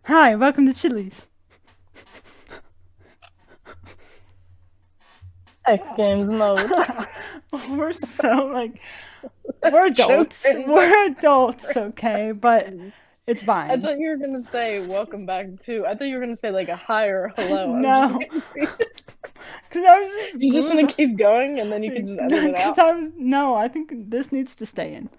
Hi, welcome to Chili's. X Games mode. We're so like we're adults. Joking. We're adults, okay? But it's I fine. thought you were gonna say welcome back to. I thought you were gonna say like a hi or a hello. I was just No, waiting for you. because I was just You just want to Google. keep going and then you can just edit it Because out. I was no. I think this needs to stay in.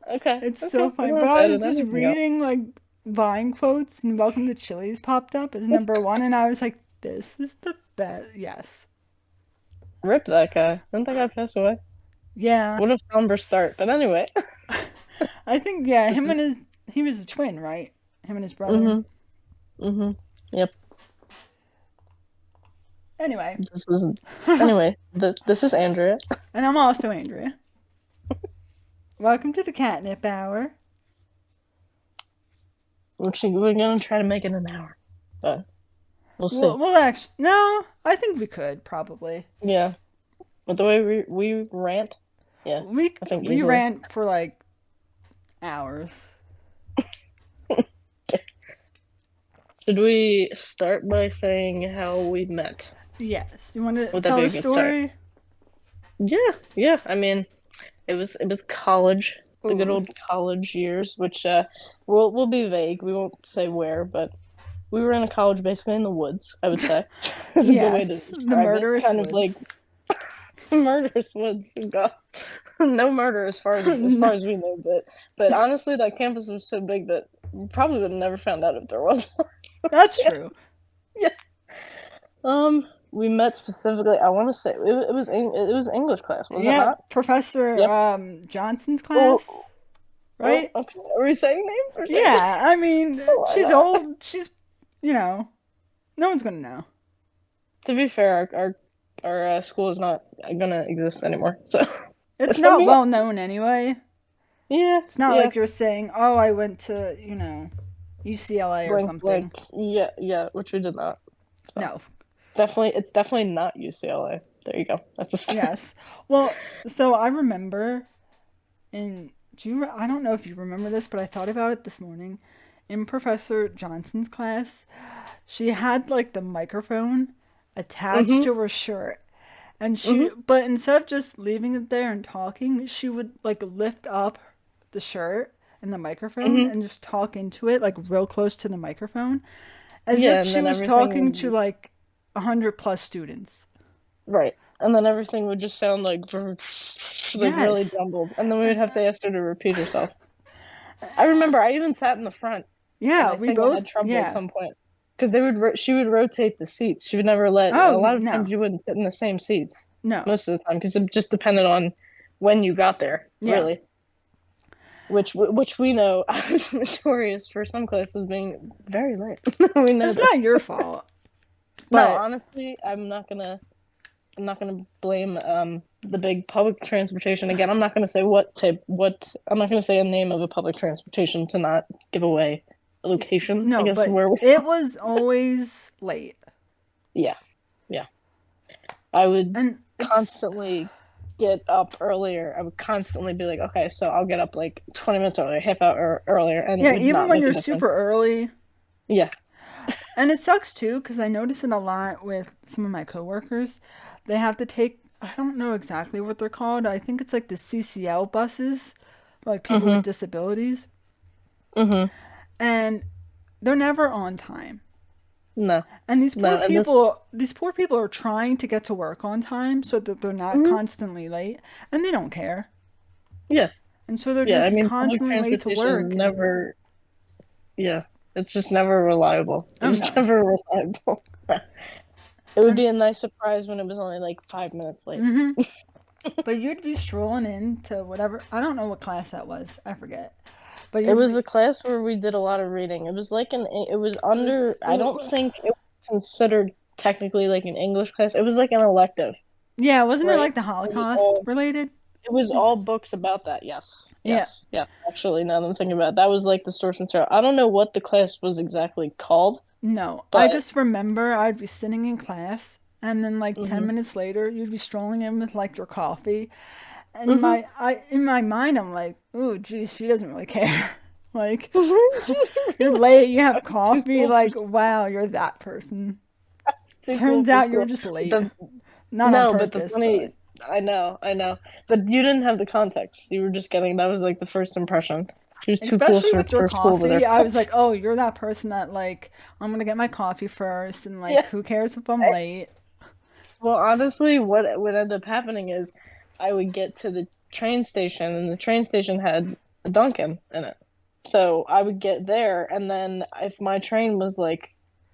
Okay, It's okay. so We funny. don't But have to I was edit just anything out. reading like Vine quotes, and "Welcome to Chili's" popped up as number one, and I was like, "This is the best." Yes. Rip that guy. Didn't that guy pass away? Yeah. What a somber start. But anyway. I think yeah. This Him is. and his he was a twin, right? Him and his brother. Mhm. Mhm. Yep. Anyway. This is. Anyway, this is Andrea. And I'm also Andrea. Welcome to the Catnip Hour. We're gonna try to make it an hour, but we'll see. We'll actually no, I think we could probably. Yeah. But the way we rant, yeah, We I think we easily. ran for like hours. Should we start by saying how we met? Yes, you want to Would that tell be the a good start? story? Yeah, yeah. I mean, it was college, the good Ooh, old college years, which we'll be vague. We won't say where, but we were in a college basically in the woods. I would say is a good way to yes, the describe it. murderous Kind of like woods. murderous woods. God, no murder as No, far as we know, but honestly, that campus was so big that we probably would have never found out if there was one. that's true. Yeah. We met specifically. I want to say it was English class, was it Yeah, not? Professor Yep. Johnson's Oh, class, oh, right? okay. Are we saying names or saying? Yeah, I mean, Why she's not? old. She's, you know, no one's gonna know. To be fair, our school is not gonna exist anymore, so It's I not mean, well known anyway. yeah, It's not yeah. like you're saying, "Oh, I went to, UCLA or Blank, blank. something." Yeah, yeah. Which we did not. So No. it's definitely not UCLA. There you go. That's a start. Yes. Well, so I remember in I don't know if you remember this, but I thought about it this morning. In Professor Johnson's class, she had like the microphone attached Mhm, to her shirt. And mhm. but instead of just leaving it there and talking, she would like lift up the shirt and the microphone Mhm. and just talk into it, like real close to the microphone, as Yeah, if and she then was talking everything to like 100 plus students. right, and then everything would just sound like really Yes. jumbled, and then we would have to ask her to repeat herself. I remember I even sat in the front, and Yeah, I we think I both, had trouble at yeah. some point because she would rotate the seats. She would never let. Oh, A lot of times no. you wouldn't sit in the same seats No. most of the time because it just depended on when you got there, Yeah. really. Which we know I was notorious for some classes being very late. We know It's not this. your fault, No, but honestly, I'm not gonna blame the big public transportation again. I'm not gonna say I'm not gonna say a name of a public transportation to not give away a location, I no, guess, but where we it was always late. yeah, yeah. I would And it's constantly get up earlier. I would constantly be like, okay, so I'll get up like 20 minutes earlier, half hour earlier, and it yeah, would even not when make a you're difference. super early. Yeah. And it sucks too because I notice it a lot with some of my coworkers. They have to take, I don't know exactly what they're called. I think it's like the CCL buses, like people with Mhm. disabilities, Mhm. and they're never on time. No. And No, and this is these poor people are trying to get to work on time so that they're not mhm. constantly late, and they don't care. Yeah. And so they're Yeah, I just mean, public constantly late to transportation is work and never yeah, it's just never reliable. It oh was no. never reliable. It would be a nice surprise when it was only like 5 minutes late. Mhm. But you'd be strolling into whatever, I don't know what class that was. I forget. But It you'd was be a class where we did a lot of reading. It was like it was it was under, it I don't was, think it was considered technically like an English class. It was like an elective, yeah, wasn't it right? like the It was Holocaust all related? it was all Thanks. books about that. Yes. Yeah. Yes. Yeah. Actually, now that I'm thinking about it, that was like the source material. I don't know what the class was exactly called, No. I but just remember I'd be sitting in class and then like 10 mhm. minutes later you'd be strolling in with like your coffee Mhm. In my mind, I'm like, oh, geez, she doesn't really care. Like, you're Really? late, you I have was too coffee. cool for Like, wow, you're that person. too cool Turns for out you were school. just But late. the Not on no, but the purpose, funny, but I know, but you didn't have the context. You were just getting that was like the first impression. She was too cool especially with your for school with her coffee, I was coffee. like, oh, you're that person that, like, I'm gonna get my coffee first, and, like, Yeah. who cares if I'm late? Well, honestly, what would end up happening is I would get to the train station, and the train station had a Dunkin' in it. So I would get there, and then if my train was like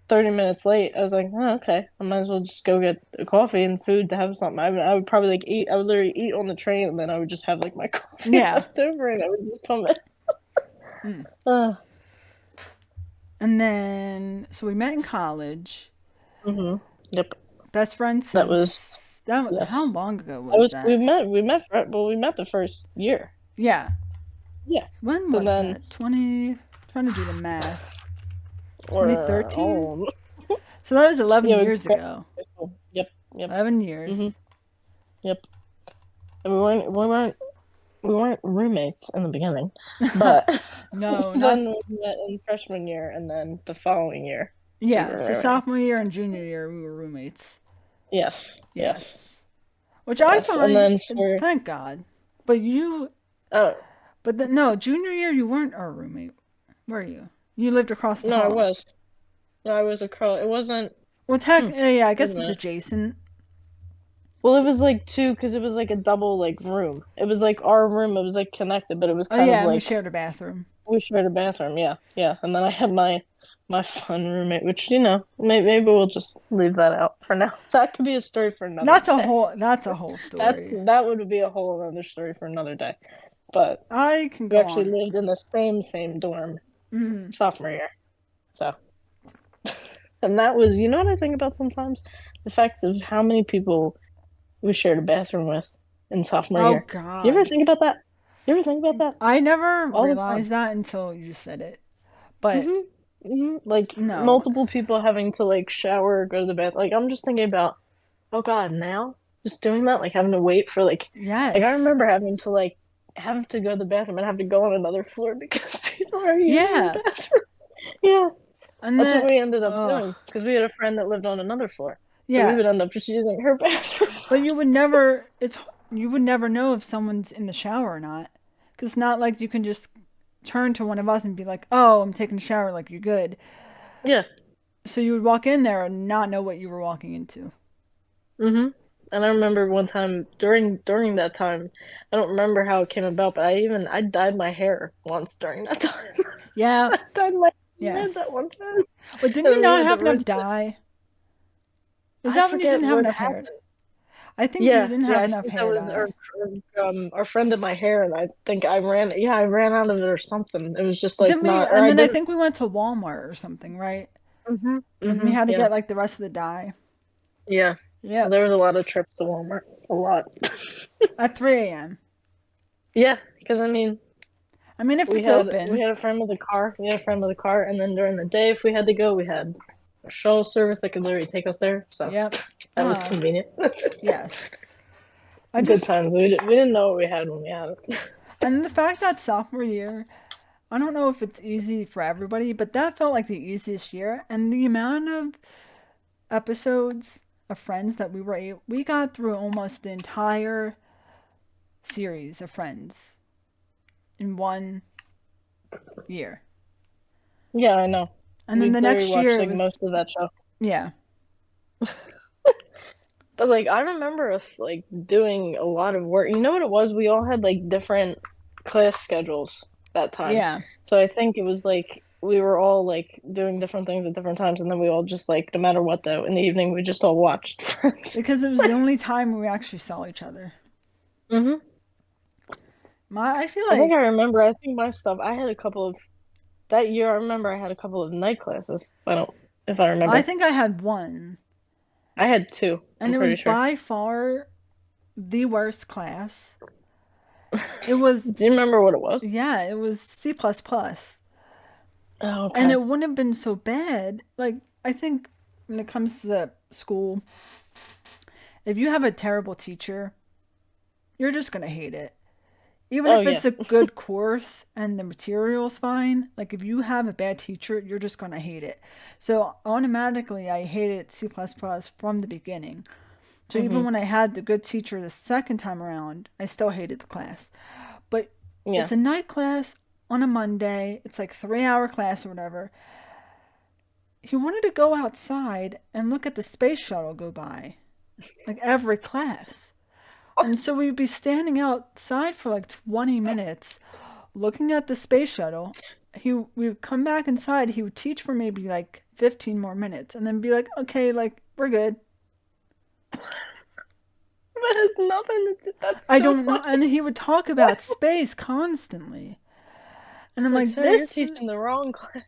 30 minutes late, I was like, oh, okay, I might as well just go get a coffee and food to have something. I would probably like eat, I would literally eat on the train, and then I would just have like my coffee Yeah. left over, and I would just come in. Mm. Uh, And then, so we met in college. Yep, Best friends that was, since that. How yes. long ago I was was, that? we met the first year. Yeah. Yeah. When And was then, that? 20. Trying to do the math. or, 2013. oh, So that was 11 yeah, we years ago. high school. Yep, yep. 11 Hmm. years. Yep. And we weren't roommates in the beginning, but No, not. then we met in freshman year, and then the following year we Yeah, were so roommates. sophomore year and junior year, we were roommates. Yes, yes, Yes. Which I yes. And find, then for thank God. But you, oh no, junior year, you weren't our roommate, were you? You lived across the no, I hall. was no, I was a crow. It wasn't. Well, Hmm, yeah, I wait a guess it's minute. adjacent. Well, it S was like two because it was like a double like room. It was like our room. It was like connected, but it was Oh, kind of yeah, and we like shared a bathroom. we shared a bathroom. Yeah, yeah. And then I had my fun roommate, which maybe we'll just leave that out for now. That could be a story for another day. That's a whole story. That would be a whole other story for another day. But I can we go actually on. lived in the same dorm Hmm. sophomore year. So, and that was, you know what I think about sometimes? The fact of how many people we shared a bathroom with in sophomore Oh year. You ever God. think about that? You ever think about that? I never All the time. realized that until you just said it. But Like no. multiple people having to like shower or go to the bath. Like I'm just thinking about, oh God, now just doing that, like having to wait for like I Yes. remember having to like have to go to the bathroom and have to go on another floor because people are using the Yeah. bathroom. Yeah, And that's what then we ended up ugh. doing because we had a friend that lived on another floor, so we Yeah. would end up just using her bathroom. But you would never know if someone's in the shower or not. Cuz it's not like you can just turn to one of us and be like, "Oh, I'm taking a shower," like you're good. Yeah. So you would walk in there and not know what you were walking into. hmm And I remember one time during that time, I don't remember how it came about, but I dyed my hair once during that time. Yeah. I dyed my red Yes. that one time, But didn't you and we not had to have enough rinse it. dye? Is I that when you forget didn't have what enough hair? happened. I think you Yeah, didn't yeah, have I enough think that hair was dye. our friend did my hair, and I think I ran. Yeah, I ran out of it or something. It was just like Didn't we? not, or And I then I didn't. think we went to Walmart or something, right? And we had to Yeah, get like the rest of the dye. yeah. Yep. There was a lot of trips to Walmart. A lot. At 3 a.m. Yeah, because I mean, I mean, if it's we open. had a friend with a car. We had a friend with a car, and then during the day, if we had to go, we had a shuttle service that could literally take us there. So Yep. that was Ah, convenient. yes. I Good just, times. We didn't know what we had when we had it. and the fact that sophomore year, I don't know if it's easy for everybody, but that felt like the easiest year. And the amount of episodes of Friends that we got through almost the entire series of Friends in 1 year. Yeah, I know. And We then the literally next watched year it like was, most of that show. yeah. But like I remember us like doing a lot of work. You know what it was? We all had like different class schedules that time. Yeah. So I think it was like we were all like doing different things at different times, and then we all just like no matter what though, in the evening we just all watched Friends. Because it was the only time we actually saw each other. hmm I feel I think I like, remember. I think my stuff. I had a couple of that year. I remember I had a couple of night classes. If I I remember. think I had one, I had two. and I'm it was pretty sure. by far the worst class. It was, Do you remember what it was? yeah, it was C++. plus plus. Oh, And okay. it wouldn't have been so bad. Like, I think when it comes to the school, if you have a terrible teacher, you're just going to hate it. Even Oh if yeah. it's a good course and the material's fine, like if you have a bad teacher, you're just going to hate it. So automatically, I hated C++ from the beginning. So even Mhm. when I had the good teacher the second time around, I still hated the class. But Yeah. it's a night class on a Monday. It's like 3 hour class or whatever. He wanted to go outside and look at the space shuttle go by, like every class. And so we'd be standing outside for like 20 minutes looking at the space shuttle. We would come back inside. He would teach for maybe like 15 more minutes and then be like, okay, like, we're good. That has nothing to do. That's I so don't know. funny. And he would talk about space constantly. And It's I'm like, like, sir, you're this, teaching the wrong class.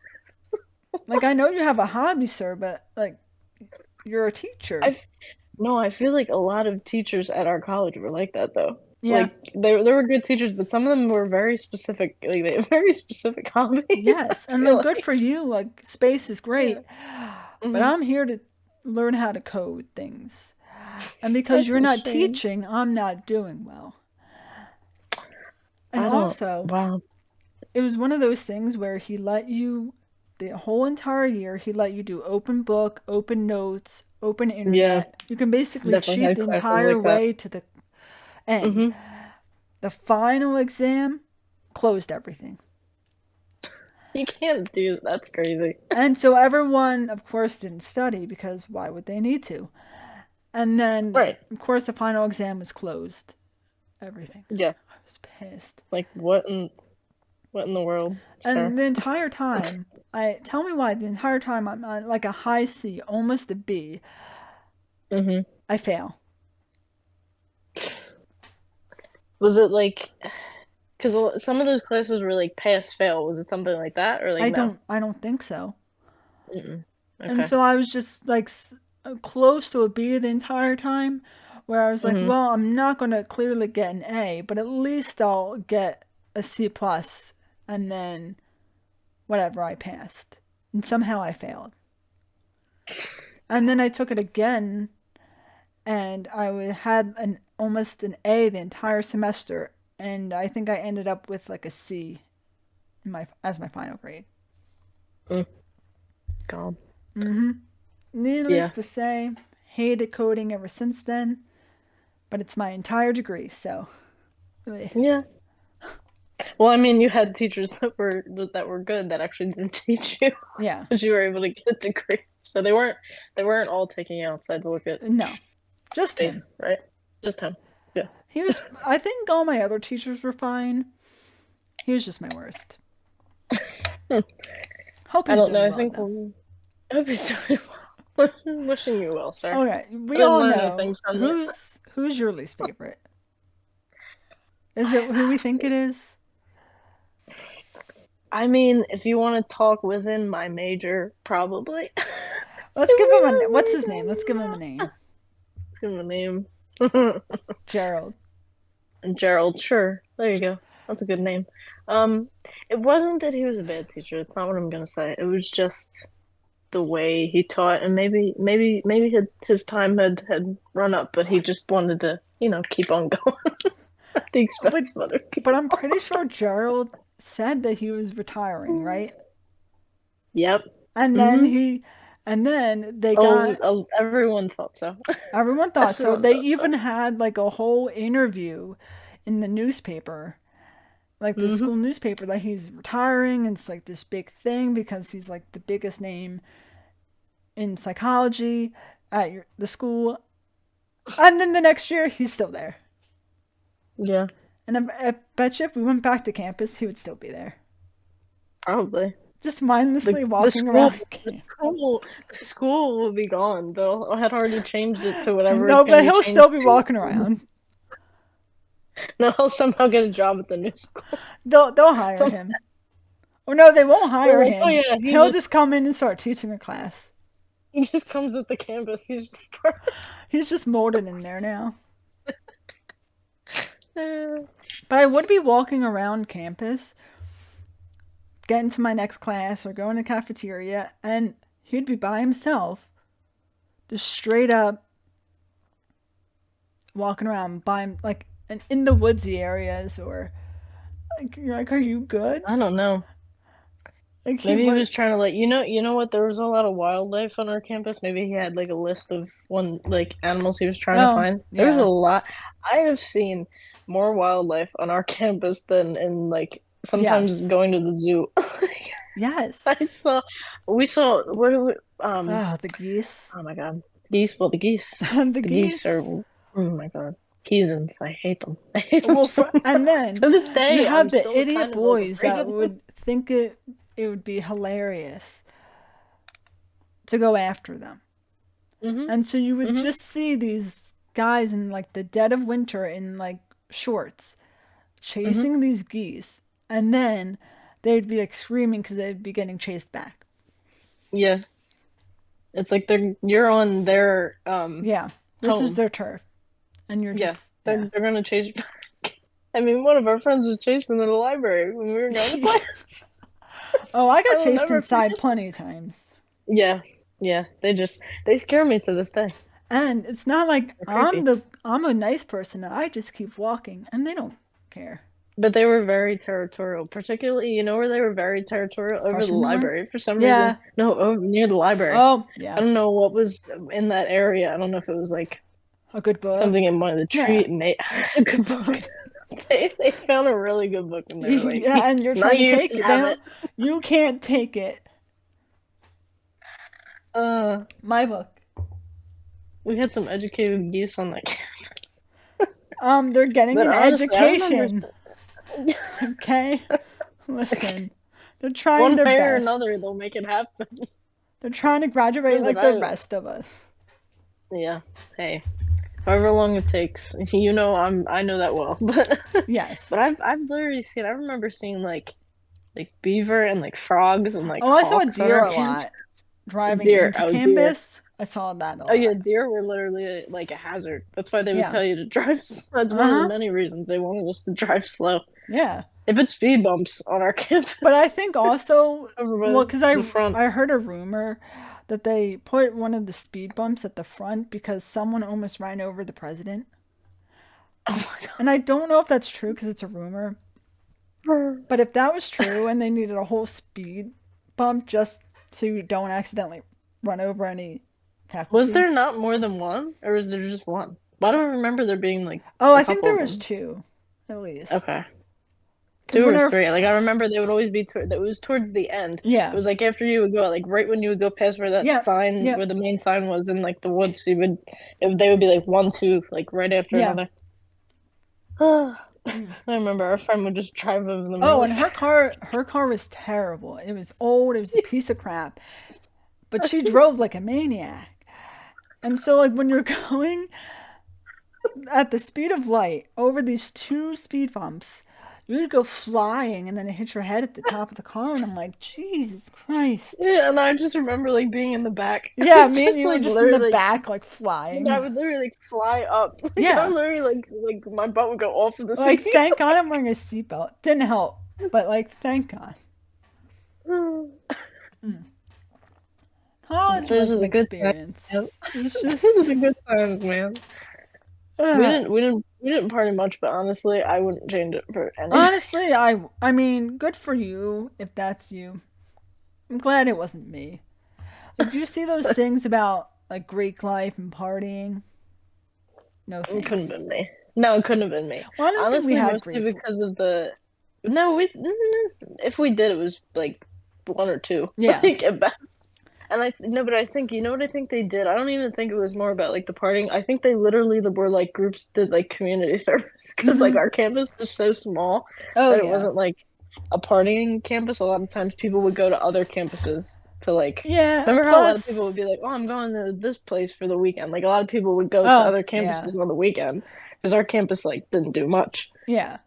like, I know you have a hobby, sir, but like, you're a teacher. I No, I feel like a lot of teachers at our college were like that though. Yeah. Like they were good teachers, but some of them were very specific. Like they had very specific hobbies. I Yes. And feel then good like for you. Like, space is yeah. great. But Hmm. I'm here to learn how to code things. And because That's you're a not shame. teaching, I'm not doing well. And I don't. also, Wow. it was one of those things where he let you, the whole entire year, he let you do open book, open notes, open Yeah, internet. You can basically definitely cheat had the classes entire like that. way to the end. Hmm. The final exam closed everything. You can't do. That's crazy. And so everyone, of course, didn't study because why would they need to? And then, Right. of course, the final exam was closed. Everything. Yeah. I was pissed. Like what in the world, sir? And the entire time, I tell me why. The entire time I'm on like a high C, almost a B. Hmm. I fail. Was it like because some of those classes were like pass fail? Was it something like that or like no? I don't think so. Mm-mm. And Okay. so I was just like close to a B the entire time, where I was like, Hmm. well, I'm not going to clearly get an A, but at least I'll get a C plus, and then whatever I passed. And somehow I failed. And then I took it again, and had an almost an A the entire semester, and I think I ended up with like a C in my as my final grade. Mm. God. Mm-hmm. Needless Yeah. to say, hated coding ever since then, but it's my entire degree, so really, Yeah. Well, I mean, you had teachers that were good that actually did teach you, yeah, because you were able to get a degree. So they weren't all taking you outside to look at no, just him. space, right? Just him. Yeah. He was. I think all my other teachers were fine. He was just my worst. Hmm. Hope I he's don't know. doing I well think though. I hope he's doing well. Wishing you well, sir. Okay, I we didn't all learn know anything from you. who's your least favorite. Is it who we think it is? I mean, if you want to talk within my major, probably. Let's give him a. What's his name? Let's give him a name. Give him a name. Gerald. Gerald, sure. There you go. That's a good name. Um, it wasn't that he was a bad teacher. That's not what I'm gonna say. It was just the way he taught, and maybe his time had run up, but he just wanted to, keep on going at the But expense of other but people. I'm pretty sure Gerald said that he was retiring, right? Yep. And then Hmm. he, and then they Oh, got oh, everyone thought so. everyone thought so. Everyone They thought so. even had like a whole interview in the newspaper, like the Hmm. school newspaper, that he's retiring. And it's like this big thing because he's like the biggest name in psychology at the school. And then the next year, he's still there. Yeah, And I bet you if we went back to campus, he would still be there, probably. just The mindlessly the walking school around the campus. school will be gone. They'll had already changed it to whatever it's No, gonna but be he'll still changed be to. walking around. No, he'll somehow get a job at the new school. They'll hire Some him. Or no, they won't They're hire like, oh him. yeah, He'll just come in and start teaching a class. he just comes with the campus. He's just He's just molded in there now. uh, But I would be walking around campus, getting to my next class or going to the cafeteria, and he'd be by himself, just straight up walking around by him, like, and in the woodsy areas, or like you're like, are you good? I don't know. Like he Maybe he was. was trying to like you know what? There was a lot of wildlife on our campus. Maybe he had like a list of one like animals he was trying to Oh find. There was a yeah, lot. I have seen more wildlife on our campus than in like sometimes yes, going to the zoo. yes. I saw we saw what do we, Ah, the geese, oh my God. Geese, well the the geese are geese. oh my God. Heathens. I hate them. I hate them Well, so for much. and then To this you day, I'm have the still idiot kind of like boys afraid that of them. would think it would be hilarious to go after them. Hmm. And so you would Hmm. just see these guys in like the dead of winter in like shorts Hmm. chasing these geese, and then they'd be like screaming because they'd be getting chased back. Yeah. It's like you're on their Yeah, this is home. their turf, and you're Yeah. just yeah. They're gonna chase you back. I mean, one of our friends was chasing in the library when we were going to class. Oh, I I got will chased never inside forget. plenty of times. Yeah. Yeah. They scare me to this day. And it's not like They're creepy. I'm a nice person and I just keep walking and they don't care. But they were very territorial, particularly, you know where they were very territorial? Over the Freshman dorm? library for some reason. Yeah. No, over near the library. Oh, I yeah. don't know what was in that area. I don't know if it was like A good something book. in one of the Yeah. tree and they a good book. They found a really good book and they were like, Yeah, and you're "None trying of to you take can it. They have it." don't you can't take it. Uh, My book. we had some educated geese on that. They're getting But an honestly, I remember education. Okay? Listen. They're trying one their way or best. another they'll make it happen. They're trying to graduate But like the rest of us. yeah, hey, however long it takes, you know, I know that well. But Yes. I've literally seen. I remember seeing like beaver and like frogs and like Oh, I saw a hawks on deer our a camp. lot driving Deer, into oh deer. campus. I saw that a Oh yeah, lot. deer were literally like a hazard. That's why they would Yeah. tell you to drive. That's one of the Uh-huh. many reasons they wanted us to drive slow. Yeah. If it's speed bumps on our But campus, I think also, over well, by because the front. I heard a rumor that they put one of the speed bumps at the front because someone almost ran over the president. Oh my And I don't know if that's true because it's a rumor. God. But if that was true and they needed a whole speed bump just so you don't accidentally run over any Was faculty. there not more than one, or was there just one? Why do I remember there being like Oh, a I think couple there of was them? two, at least. Okay. Because Two or whenever, three. Like I remember they would always be that was towards the end. It yeah, was like after you would go, like right when you would go past where that yeah, sign, yeah, where the main sign was in like the woods, they would be like one, two, like right after yeah. another. I Mm. remember our friend would just drive over them Oh, really and fast. her car was terrible. It was old. It was a piece of crap. But she drove like a maniac. And so, like, when you're going at the speed of light over these two speed bumps, you would go flying and then it hit your head at the top of the car. And I'm like, Jesus Christ. Yeah, and I just remember like being in the back, Yeah, me and just you were like just in the literally, back, like, I flying. would literally like fly up. Like I Yeah. would literally like my butt would go off of the Like, seat. thank God I'm wearing a seatbelt. Didn't help, but, like, thank God. Mm. College Those was are an the good times, man. experience. It's Those are just. the good times, man. Uh, We didn't party much, but honestly, I wouldn't change it for anything. honestly, I mean, good for you if that's you. I'm glad it wasn't me. Like, do you see those things about like Greek life and partying? No It couldn't have thanks. been me. No, it couldn't have been me. Well, I don't think we Honestly, had mostly Greek. because of the. No, if we did, it was like one or two, Yeah. like at best. And I no, but I think you know what I think they did. I don't even think it was more about like the partying. I think they literally were like groups did like community service because like Mm-hmm. our campus was so small Oh that it yeah. wasn't like a partying campus. A lot of times people would go to other campuses to like. Yeah. Remember how a lot of people would Plus. be like, "Oh, I'm going to this place for the weekend." Like a lot of people would go to Oh other yeah. campuses on the weekend because our campus like didn't do much. Yeah.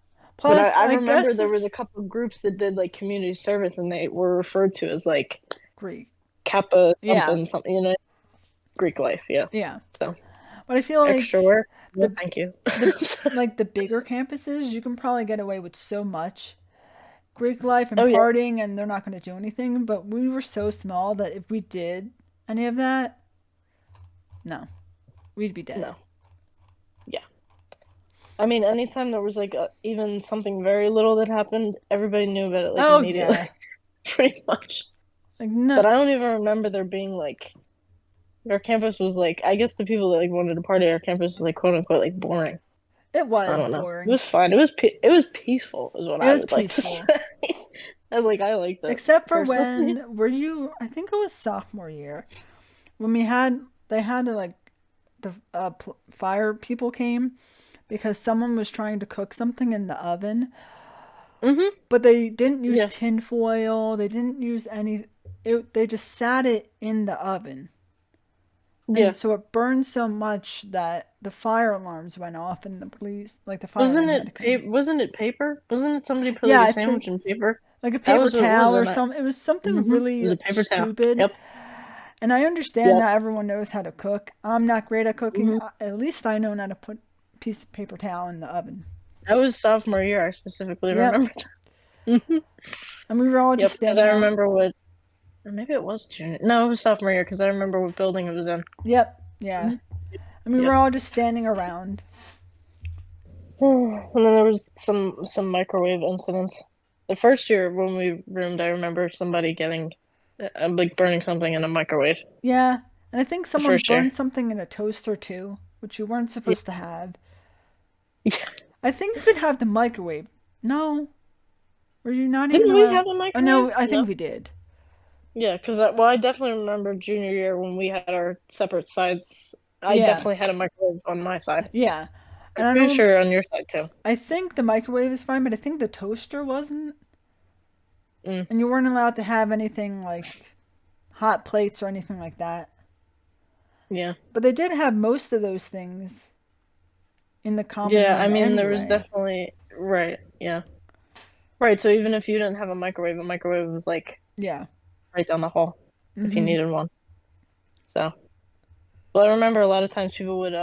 But Plus, I I remember guess there was a couple of groups that did like community service and they were referred to as like Greek. Kappa Yeah. something something, you know, Greek life, yeah. Yeah. So But I feel like extra work? No, the thank you. the like the bigger campuses, you can probably get away with so much Greek life and Oh yeah, partying, and they're not going to do anything. But we were so small that if we did any of that, no, we'd be dead. no, yeah. I mean, anytime there was like even something very little that happened, everybody knew about it like Oh immediately, yeah. pretty much. Like But no, I don't even remember there being like our campus was like I guess the people that like wanted to party at our campus was like quote unquote like boring. it I was don't know. It boring. was fun. It was peaceful is what It I was would like to peaceful. say. And like I liked it Except for personally. when were you I think it was sophomore year when we had they had to like the fire people came because someone was trying to cook something in the oven, Hmm. but they didn't use Yeah. tin foil. They didn't use any. They just sat it in the oven, and Yeah. so it burned so much that the fire alarms went off, and the police, like the firemen, had to come. Wasn't it paper? Wasn't it somebody put Yeah, like a I think sandwich in paper? like a That paper was what it was, towel or and I something. It was something it was really a paper towel. stupid. Yep. And I understand Yep. that everyone knows how to cook. I'm not great at cooking. Hmm. At least I know how to put a piece of paper towel in the oven. That was sophomore year, I specifically Yep. remember. Hmm. And we were all Yep, just because standing I out. remember what, or maybe it was junior. No, it was sophomore year because I remember what building it was in. Yep. Yeah. Hmm. And we were Yep. all just standing around. And then there was some microwave incidents. The first year when we roomed, I remember somebody getting like burning something in a microwave. Yeah. And I think The someone first year. burned something in a toaster too, which you weren't Yeah. supposed to have. I think you could have the microwave. No. Were you not even Didn't we allowed? have a Oh, microwave? no, I think No. we did. Yeah, because well, I definitely remember junior year when we had our separate sides. I Yeah. definitely had a microwave on my side. Yeah. I'm And I pretty don't. sure on your side too. I think the microwave is fine, but I think the toaster wasn't. Mm, And you weren't allowed to have anything like hot plates or anything like that. yeah. But they did have most of those things in the common Yeah, I room mean there was anyway. definitely right. Yeah. Right, so even if you didn't have a microwave was like Yeah. right down the hall if you Mm-hmm. needed one. So, well, I remember a lot of times people would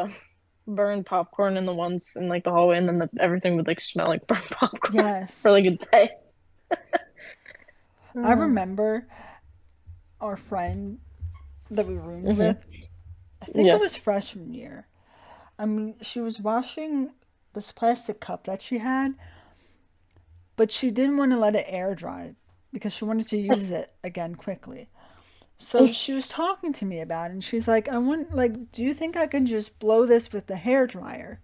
burn popcorn in the ones in like the hallway, and then everything would like smell like burnt popcorn for like Yes. a day. I Oh. remember our friend that we roomed Hmm. with. I think it Yeah. was freshman year. I mean, she was washing this plastic cup that she had, but she didn't want to let it air dry because she wanted to use it again quickly. So she was talking to me about it, and she's like, "I want like, do you think I can just blow this with the hair dryer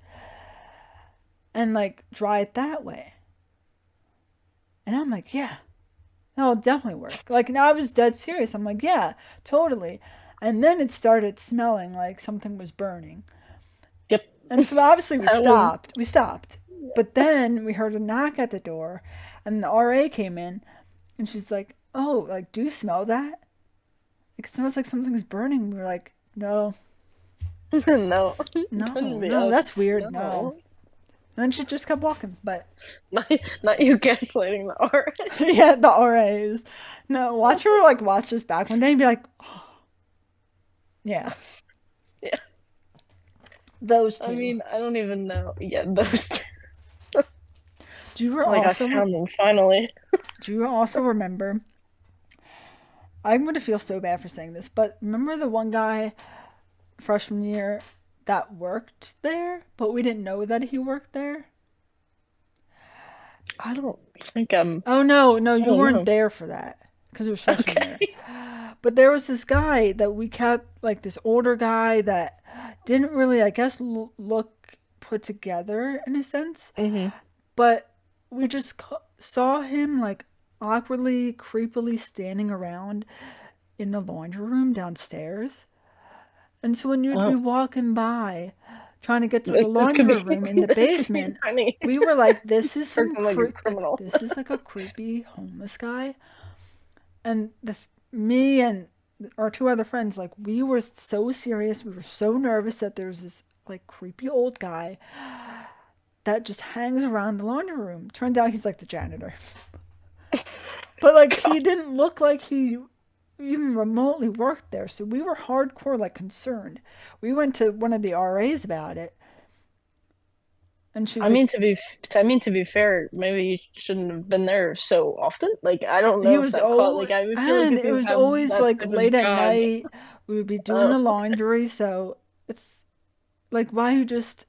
and like dry it that way?" And I'm like, "Yeah, that'll definitely work." Like, and I was dead serious. I'm like, "Yeah, totally." And then it started smelling like something was burning. Yep. And so obviously we That was stopped. We stopped. But then we heard a knock at the door and the RA came in and she's like, "Oh, like, do you smell that? It smells like something's burning." We were like, "No, no, couldn't no, be no, us. that's weird. No." No, And then she just kept walking. But not, not you gaslighting the art. yeah, the RAs. No, watch her like watch this back one day and be like, oh, yeah, Yeah, those I two. mean, I don't even know. Yeah, those. Do you Like I also found them finally. do you also remember? I'm gonna feel so bad for saying this, but remember the one guy freshman year that worked there, but we didn't know that he worked there? I don't think I'm. Oh no, no, I you don't weren't know. there for that because it was freshman year. Okay. But there was this guy that we kept, like this older guy that didn't really, I guess, look put together in a sense. Hmm. But we just saw him like awkwardly, creepily standing around in the laundry room downstairs. And so when you'd be Oh, walking by trying to get to the this could laundry be. room in the This could be basement, tiny. we were like, this is some Person like a criminal. this is like a creepy homeless guy. And me and our two other friends, like, we were so serious. We were so nervous that there was this like creepy old guy that just hangs around the laundry room. Turned out he's like the janitor. But like he didn't look like he even remotely worked there. So we were hardcore like concerned. We went to one of the RAs about it and she's I like, mean I mean to be fair, maybe you shouldn't have been there so often. Like I don't he know if was that caught old like I would feel like and if it you was have always that like type of late at guy. night. We would be doing Oh, the laundry. So it's like, why you just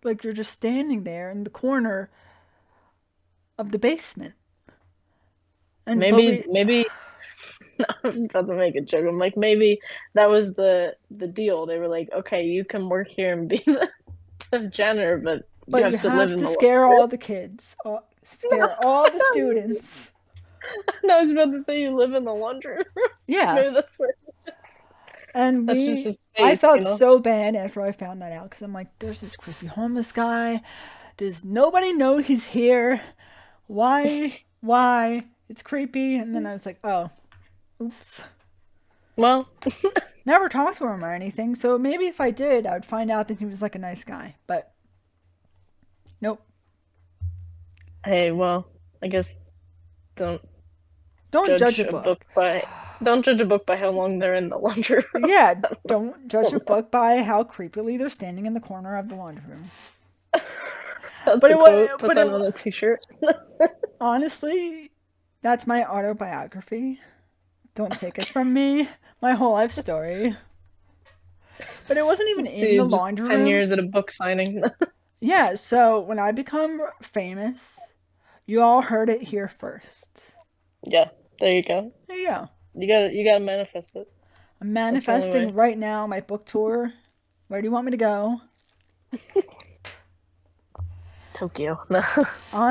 like you're just standing there in the corner of the basement. And but Maybe we maybe I was about to make a joke. I'm like, maybe that was the deal. They were like, okay, you can work here and be the janitor, but you but you have to live have in to the scare laundry. all the kids, scare all the students. No, I was about to say you live in the laundry room. Yeah, Maybe and that's just his I space, you felt know? so bad after I found that out because I'm like, there's this creepy homeless guy. Does nobody know he's here? Why? Why? It's creepy. And then I was like, oh, oops. Well, Never talked to him or anything. So maybe if I did, I would find out that he was like a nice guy. But nope. hey, well, I guess don't Don't judge judge a a book book. by don't judge a book by how long they're in the laundry room. Yeah, I don't judge don't a know. book by how creepily they're standing in the corner of the laundry room. That's But a it was, quote. Put but that it on a t-shirt. honestly, that's my autobiography. Don't take it from me. My whole life story. But it wasn't even in See, the just laundry 10 room. years at a book signing. Yeah, so when I become famous, you all heard it here first. Yeah, there you go. There you go. You gotta manifest it. I'm That's the only way. manifesting right now my book tour. Where do you want me to go? Tokyo. No.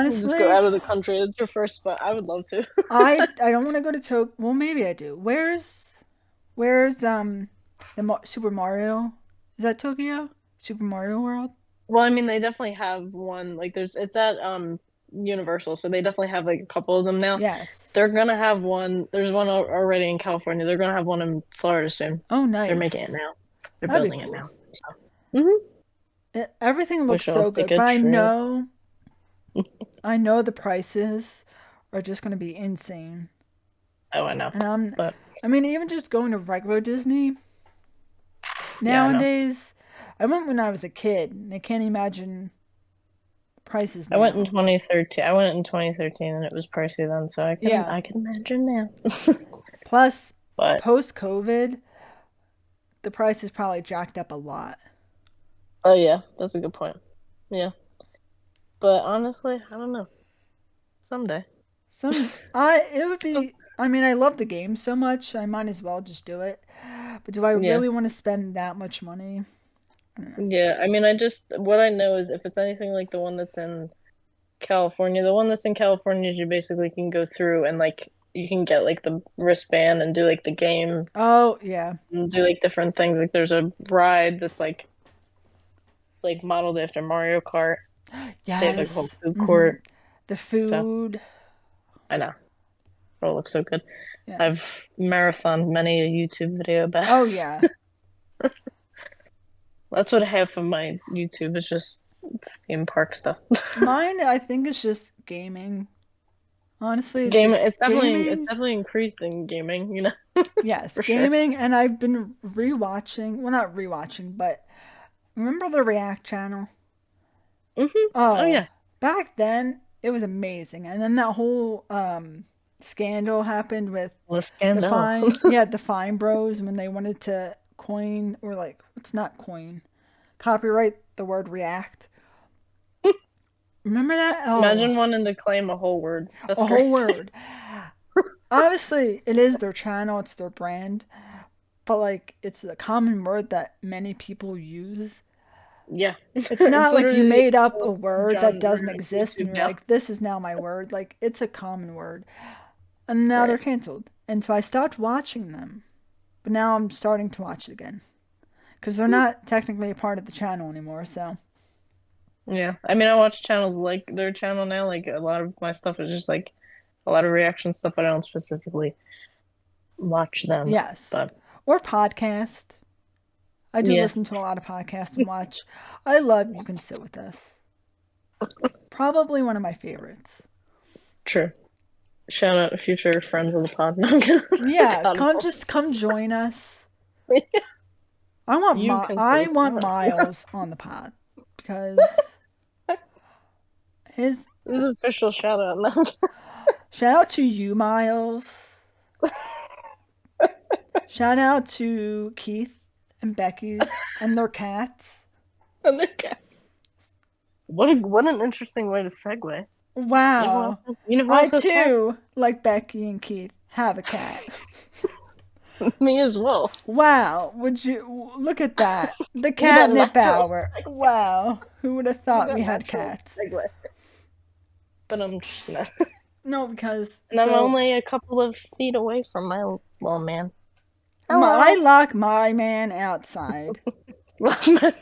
Just go Honestly, out of the country. It's your first spot. I would love to. I don't want to go to Tokyo. Well, maybe I do. Where's the Super Mario? Is that Tokyo? Super Mario World? Well, I mean, they definitely have one. Like, it's at Universal, so they definitely have like a couple of them now. Yes. They're gonna have one. There's one already in California. They're gonna have one in Florida soon. Oh, They're making it nice. now. They're That'd be building it cool. now. So, hmm Everything looks wish I'll so take good, a but trip. I know the prices are just going to be insane. Oh, I know. And But I mean, even just going to regular Disney yeah, I know. nowadays, I went when I was a kid, and I can't imagine prices I went in now. 2013. I went in 2013 and it was pricey then, so Yeah. I can imagine now. Plus, But post COVID, the price is probably jacked up a lot. oh yeah, that's a good point. Yeah. But honestly, I don't know. Someday. It would be. I mean, I love the game so much, I might as well just do it. But do I Yeah. really want to spend that much money? I don't know. Yeah, I mean, what I know is if it's anything like the one that's in California, the one that's in California is you basically can go through and like you can get like the wristband and do like the game Oh yeah. and do like different things. Like there's a ride that's like modeled after Mario Kart. They have like a whole Yes. food court. The So food. I know. It all looks so good. I've Yes. marathoned many a YouTube video about Oh yeah. That's what half of my YouTube is just theme park stuff. Mine, I think, is just gaming. Honestly, it's Game it's just gaming. definitely increased in gaming, Yes, for sure. gaming, and I've been rewatching. Well, not rewatching, but remember the React channel? Oh Oh, yeah. back then it was amazing, and then that whole scandal happened with The scandal. the Fine Bros when they wanted to coin or like it's not coin, copyright the word React. Remember that? Oh, Imagine wanting to claim a whole word. That's a whole crazy. word. Obviously, it is their channel, it's their brand, but like it's a common word that many people use. Yeah. It's It's not like you literally made up a whole word that genre doesn't of exist and YouTube you're now. like, this is now my word. Like, it's a common word. And now they're Right. canceled. And so I stopped watching them. But now I'm starting to watch it again. Because they're not technically a part of the channel anymore, so. Yeah. I mean, I watch channels like their channel now. Like a lot of my stuff is just like a lot of reaction stuff, but I don't specifically watch them. Yes. But Or podcast. I do yeah, listen to a lot of podcasts and watch. I love You Can Sit With Us. Probably one of my favorites. true. Shout out to future friends of the pod. No, I'm kidding. Yeah, God, come join us. you can I say want that. Miles on the pod because his This is official shout out now. shout out to you, Miles. Shout out to Keith and Becky's and their cats. Okay. what an interesting way to segue. Wow. You know who I else has cats? too, like Becky and Keith, have a cat. Me as well. Wow. Would you look at that? The Look at that catnip natural hour. segue. Wow. Who would have Look at thought that we had natural cats? segue. But I'm just not. No, because And I'm so only a couple of feet away from my little man. I Hello. lock my man outside. Well, that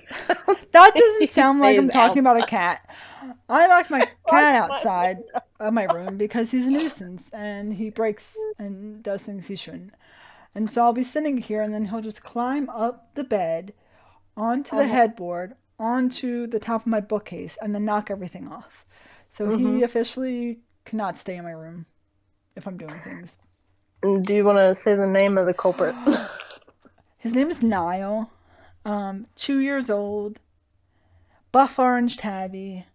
That doesn't he sound like stays I'm talking about a outside. cat. I lock my Like cat my outside man. of my room because he's a nuisance and he breaks and does things he shouldn't. And so I'll be sitting here and then he'll just climb up the bed onto the Uh-huh. headboard, onto the top of my bookcase, and then knock everything off. So Mm-hmm. he officially cannot stay in my room if I'm doing things. Do you want to say the name of the culprit? His name is Niall, 2 years old, buff orange tabby,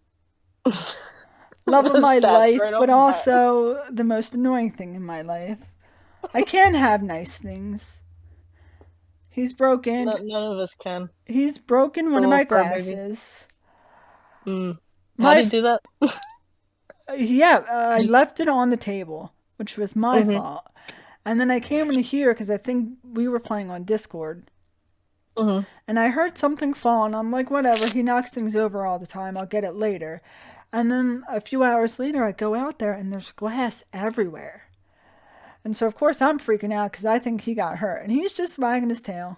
love of The my stats life, right but off the bat. also the most annoying thing in my life. I can't have nice things. He's broken. None of us can. He's broken For one a of little my fur baby. glasses. Mm. How'd My he do that? Yeah, I Just. left it on the table, which was my Mm-hmm. fault. And then I came in here because I think we were playing on Discord, Mm-hmm. and I heard something fall, and I'm like, whatever. He knocks things over all the time. I'll get it later. And then a few hours later, I go out there, and there's glass everywhere. And so of course I'm freaking out because I think he got hurt, and he's just wagging his tail,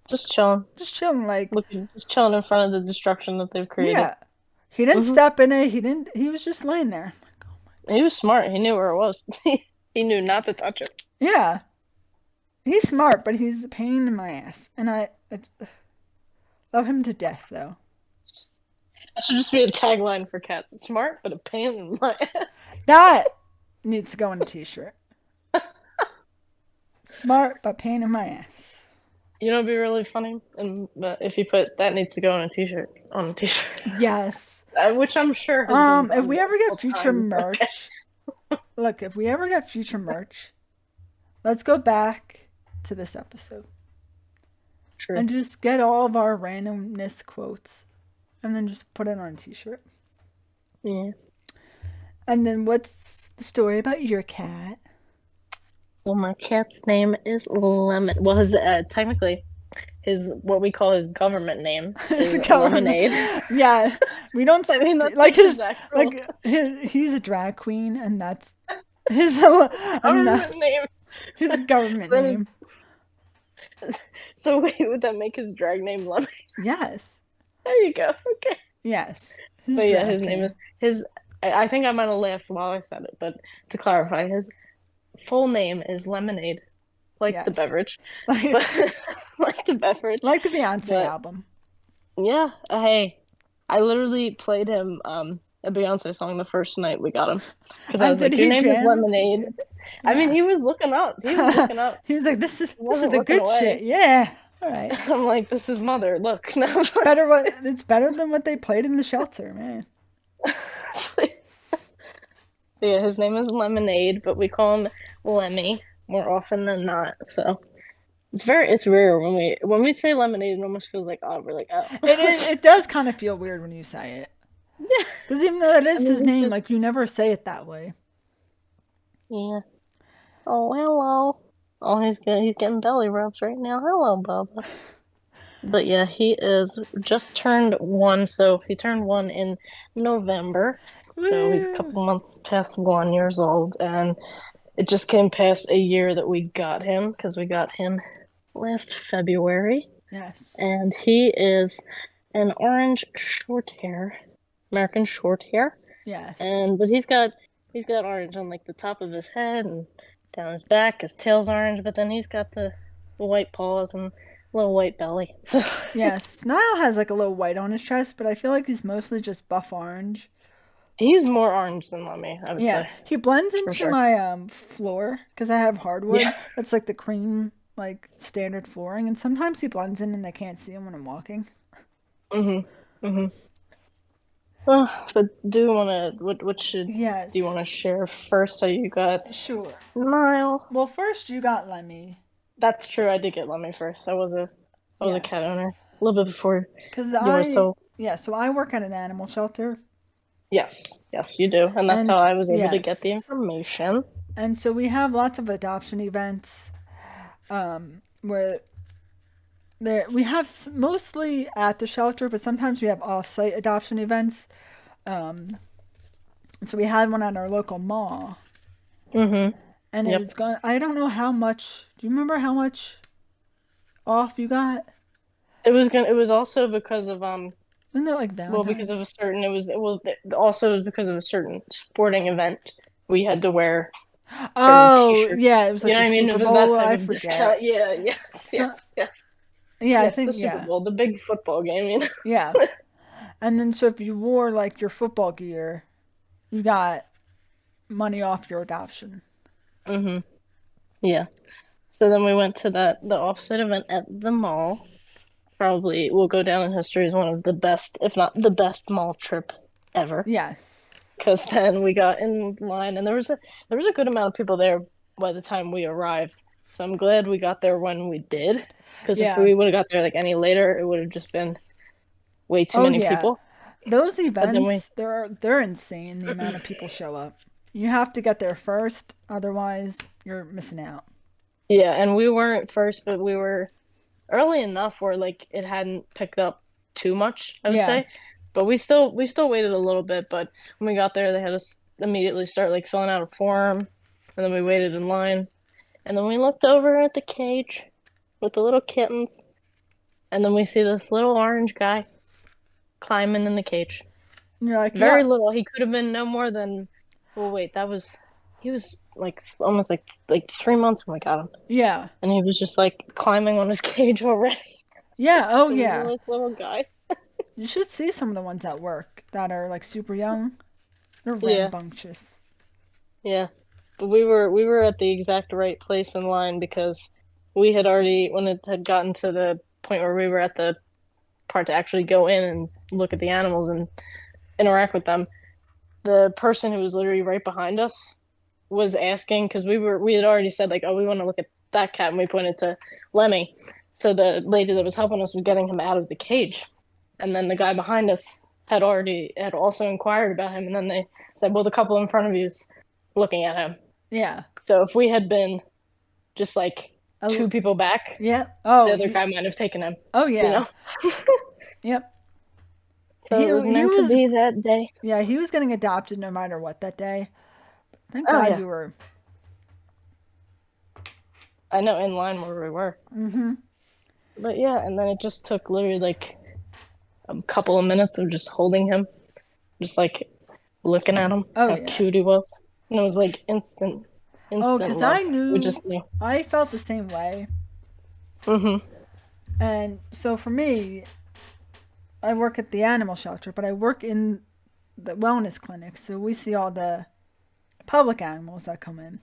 Just chilling. just chilling. Like, Looking, just chilling in front of the destruction that they've created. yeah, he didn't Mm-hmm. step in it. He didn't. He was just laying there. He was smart. He knew where it was. He knew not to touch it. Yeah, he's smart, but he's a pain in my ass, and I love him to death, though. That should just be a tagline for cats. Smart, but a pain in my ass. That needs to go in a t-shirt. Smart, but pain in my ass. You know, it'd be really funny, and if you put that needs to go on a t-shirt Yes. which I'm sure has been If done we ever get multiple future times. Okay, merch, look, if we ever get future merch, let's go back to this episode true. and just get all of our randomness quotes and then just put it on a t-shirt. Yeah. And then what's the story about your cat? Well, my cat's name is Lemon. Well, his technically his what we call his government name It's is the government. Lemonade. Yeah, we don't I mean, that's like his actual he's a drag queen, and that's his and government name. his government Then, name. so wait, would that make his drag name Lemon? Yes, There you go. Okay. yes, his But yeah, his drag name name. is his. I think I might have laughed while I said it, but to clarify, his full name is Lemonade, like the Yes, beverage, like but like the beverage. like the Beyonce But album. yeah, hey, I literally played him a Beyonce song the first night we got him because I And was did like, "Your he name is jam? He Lemonade." did. I mean, Yeah. he was looking up. He was looking up. He was like, "This He is wasn't the looking good shit." away. Yeah. All right. I'm like, "This is mother. Look." No. Better what? It's better than what they played in the shelter, man. Yeah, his name is Lemonade, but we call him Lemmy more often than not. So it's rare when we say lemonade, it almost feels like we're like oh. It does kind of feel weird when you say it. Yeah. Because even though that I is mean his it's name, just like you never say it that way. yeah. Oh hello. Oh he's getting belly rubs right now. Hello, Bubba. But yeah, he is just turned 1, so he turned 1 in November. So he's a Woo! couple months past 1 years old, and it just came past a year that we got him because we got him last February, Yes. and he is an orange short hair, American short hair, Yes. and but he's got orange on like the top of his head and down his back. His tail's orange, but then he's got the white paws and a little white belly. So Yes. Niall has like a little white on his chest, but I feel like he's mostly just buff orange. he's more orange than Lemmy, I would Yeah. say, He blends for into sure. my floor because I have hardwood. Yeah. That's like the cream like standard flooring, and sometimes he blends in and I can't see him when I'm walking. Mhm. Mhm. But do you wanna what should do you Yes. wanna share first? How you got Sure. Niall? Well, first you got Lemmy. That's true. I did get Lemmy first. I was a cat Yes. owner. A little bit before Because you were so. yeah, so I work at an animal shelter. Yes, yes, you do, and that's how And I was able to get the yes. information. And so we have lots of adoption events where we have mostly at the shelter, but sometimes we have off-site adoption events. Um, and so we had one at our local mall, Mm-hmm. and it Yep. was going. I don't know how much. Do you remember how much off you got? It was gonna. It was also because of Wasn't it like well, because of Valentine's? a certain. It was well. Also, it was because of a certain sporting event. We had to wear certain Oh T-shirts. yeah, it was You like know the what I mean? It Super was that Bowl. type I of forget. discount. Yeah. Yes. So, Yes. Yes. yeah, I Yes. The think Super yeah, Bowl, the big football game. You know. yeah. And then so if you wore like your football gear, you got money off your adoption. Mm-hmm. Yeah. So then we went to the offset event at the mall. Probably will go down in history as one of the best, if not the best, mall trip ever. Yes. Because then we got in line, and there was a good amount of people there by the time we arrived. So I'm glad we got there when we did. Because if Yeah. we would have got there like any later, it would have just been way too Oh many yeah. people. Those But then we, events, they're insane the amount of people show up. You have to get there first, otherwise you're missing out. yeah, and we weren't first, but we were early enough where like it hadn't picked up too much, I would Yeah. say. But we still waited a little bit, but when we got there they had us immediately start like filling out a form, and then we waited in line, and then we looked over at the cage with the little kittens, and then we see this little orange guy climbing in the cage. And you're like, Very yep. little. He could have been no more than, well, wait, that was, he was like almost like 3 months when we got him. Yeah. And he was just like climbing on his cage already. Yeah. Oh It was yeah. this little guy. You should see some of the ones at work that are like super young. They're Yeah, rambunctious. yeah. But we were at the exact right place in line because we had already, when it had gotten to the point where we were at the part to actually go in and look at the animals and interact with them, the person who was literally right behind us was asking because we had already said like, oh, we want to look at that cat, and we pointed to Lemmy. So the lady that was helping us was getting him out of the cage, and then the guy behind us had also inquired about him, and then they said, well, the couple in front of you's looking at him. Yeah. So if we had been just like Oh, two people back, yeah. the other guy might have taken him, Oh you yeah. know? Yep. So it was He meant to was be that day. yeah, he was getting adopted no matter what that day. Thank Oh God yeah, you were. I know, in line where we were. Mm-hmm. But yeah, and then it just took literally like a couple of minutes of just holding him, just like looking at him, Oh how yeah. cute he was. And it was like Oh, instant because love. I We knew just knew. I felt the same way. Hmm. And so for me, I work at the animal shelter, but I work in the wellness clinic. So we see all the public animals that come in.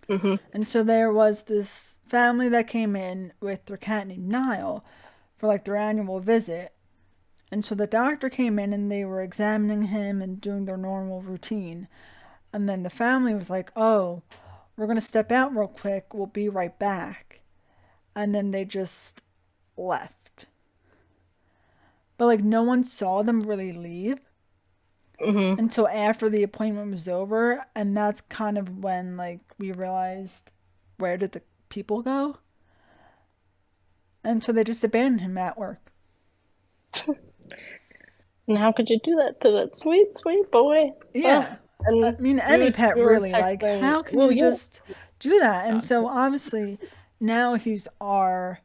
Hmm. And so there was this family that came in with their cat named Nile for like their annual visit. And so the doctor came in and they were examining him and doing their normal routine. And then the family was like, oh, we're going to step out real quick. We'll be right back. And then they just left. But like no one saw them really leave Hmm. until after the appointment was over. And that's kind of when like we realized, where did the people go? And so they just abandoned him at work. And how could you do that to that sweet, sweet boy? Yeah. I And mean, we any were pet we were really, like, texting. how can Well, you yeah, just do that? And God, so obviously now he's our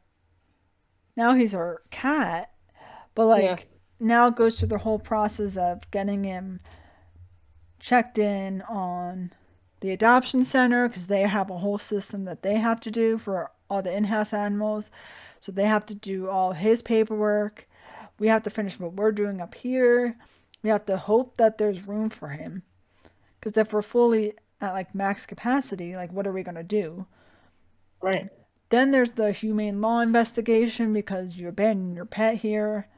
cat, but yeah, like now it goes through the whole process of getting him checked in on the adoption center because they have a whole system that they have to do for all the in-house animals. So they have to do all his paperwork. We have to finish what we're doing up here. We have to hope that there's room for him. Because if we're fully at like max capacity, like what are we going to do? right. Then there's the humane law investigation because you abandoned your pet here.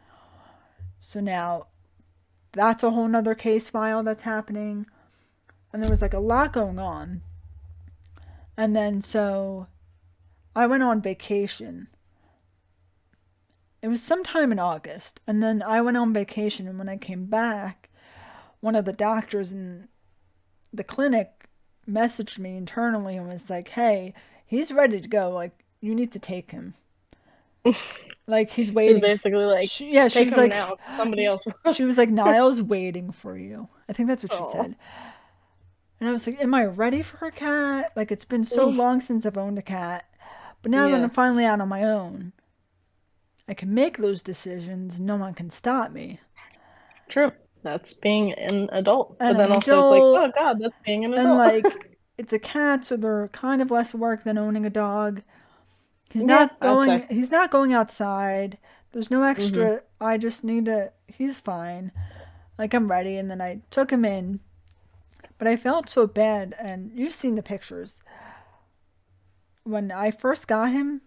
So now that's a whole nother case file that's happening. And there was like a lot going on. And then so I went on vacation. it was sometime in August. And then I went on vacation. And when I came back, one of the doctors in the clinic messaged me internally and was like, hey, he's ready to go. Like, you need to take him. Like, he's It was waiting. basically like, Yeah, she take was him like, now. Somebody else. she was like, Niall's waiting for you. I think that's what she Oh. said. And I was like, am I ready for a cat? Like, it's been so long since I've owned a cat. But now that I'm Yeah, finally out on my own, I can make those decisions. No one can stop me. true. That's being an adult. And But then an also it's like, adult, oh God, that's being an and adult. like, it's a cat, so they're kind of less work than owning a dog. He's Yeah, not I'd say. going. He's not going outside. There's no Hmm. extra. I just need to. He's fine. Like I'm ready. And then I took him in, but I felt so bad. And you've seen the pictures. When I first got him,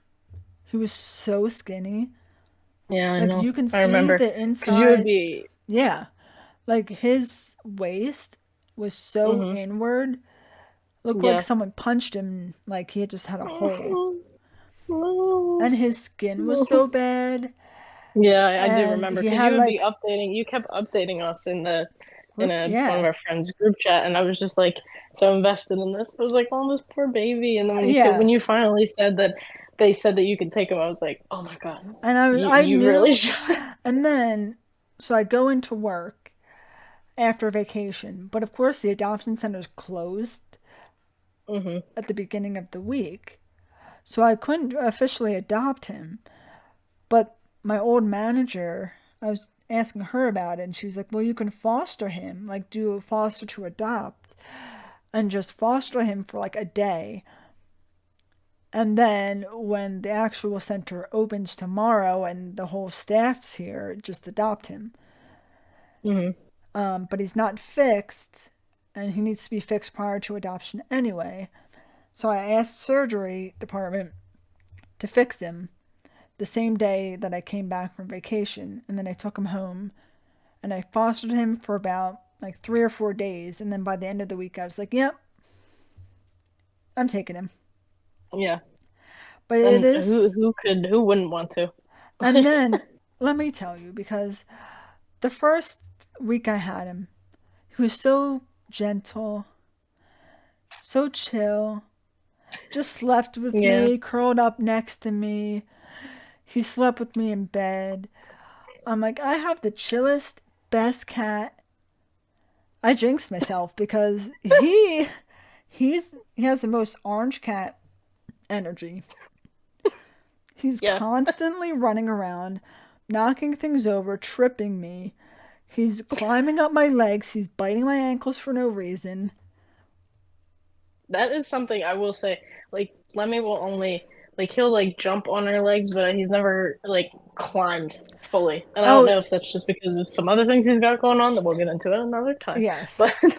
he was so skinny. Yeah, I Like know. you can I see remember. the Because you would inside. be. Yeah. Like his waist was so Hmm. inward. Looked like Yeah. someone punched him. Like he had just had a hole. No. And his skin was No. so bad. Yeah, I do And remember he because you had would be like updating. You kept updating us in the in group. a one of Yeah. our friends' group chat, and I was just like so invested in this. I was like, "Oh, this poor baby." And then Yeah. when you finally said that they said that you could take him, I was like, "Oh my God, And I you really knew. should." And then, so I go into work after vacation. But of course, the adoption center's closed Hmm. at the beginning of the week. So I couldn't officially adopt him. But my old manager, I was asking her about it, and she was like, well, you can foster him, like do a foster to adopt, and just foster him for like a day. And then when the actual center opens tomorrow and the whole staff's here, just adopt him. Hmm. But he's not fixed, and he needs to be fixed prior to adoption anyway. So I asked surgery department to fix him the same day that I came back from vacation, and then I took him home and I fostered him for about like 3 or 4 days, and then by the end of the week I was like, "Yep, I'm taking him." Yeah, But it and is, who wouldn't want to? and then let me tell you, because the first week I had him, he was so gentle, so chill, just slept with Yeah, me, curled up next to me. He slept with me in bed. I'm like, I have the chillest, best cat. I jinxed myself because he has the most orange cat energy. He's yeah. constantly running around, knocking things over, tripping me. He's climbing up my legs. He's biting my ankles for no reason. That is something I will say. Like Lemmy will only like he'll like jump on her legs, but he's never like climbed fully. And I don't Oh, know if that's just because of some other things he's got going on that we'll get into it another time. But yes.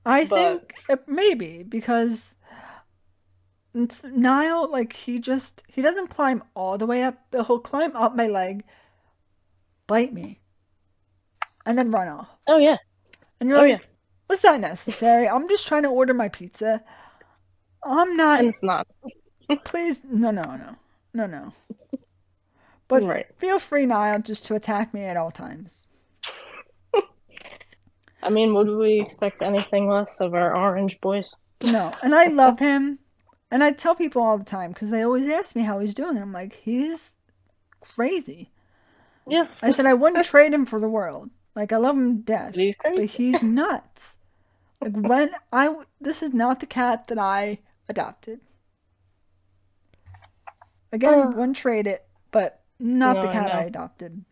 I but think maybe because Niall, like he doesn't climb all the way up, but he'll climb up my leg, bite me, and then run off. oh yeah, And you're oh yeah, like, was that necessary? I'm just trying to order my pizza. I'm not. and it's not Please, no, no, no, no, no. But right. feel free, Niall, just to attack me at all times. I mean, would we expect anything less of our orange boys? No, and I love him. And I tell people all the time because they always ask me how he's doing. I'm like, he's crazy. Yeah, I said I wouldn't trade him for the world. Like I love him to death, he's but crazy. he's nuts. Like when I this is not the cat that I adopted. Again, Uh, wouldn't trade it, but not no, the I cat I know. adopted.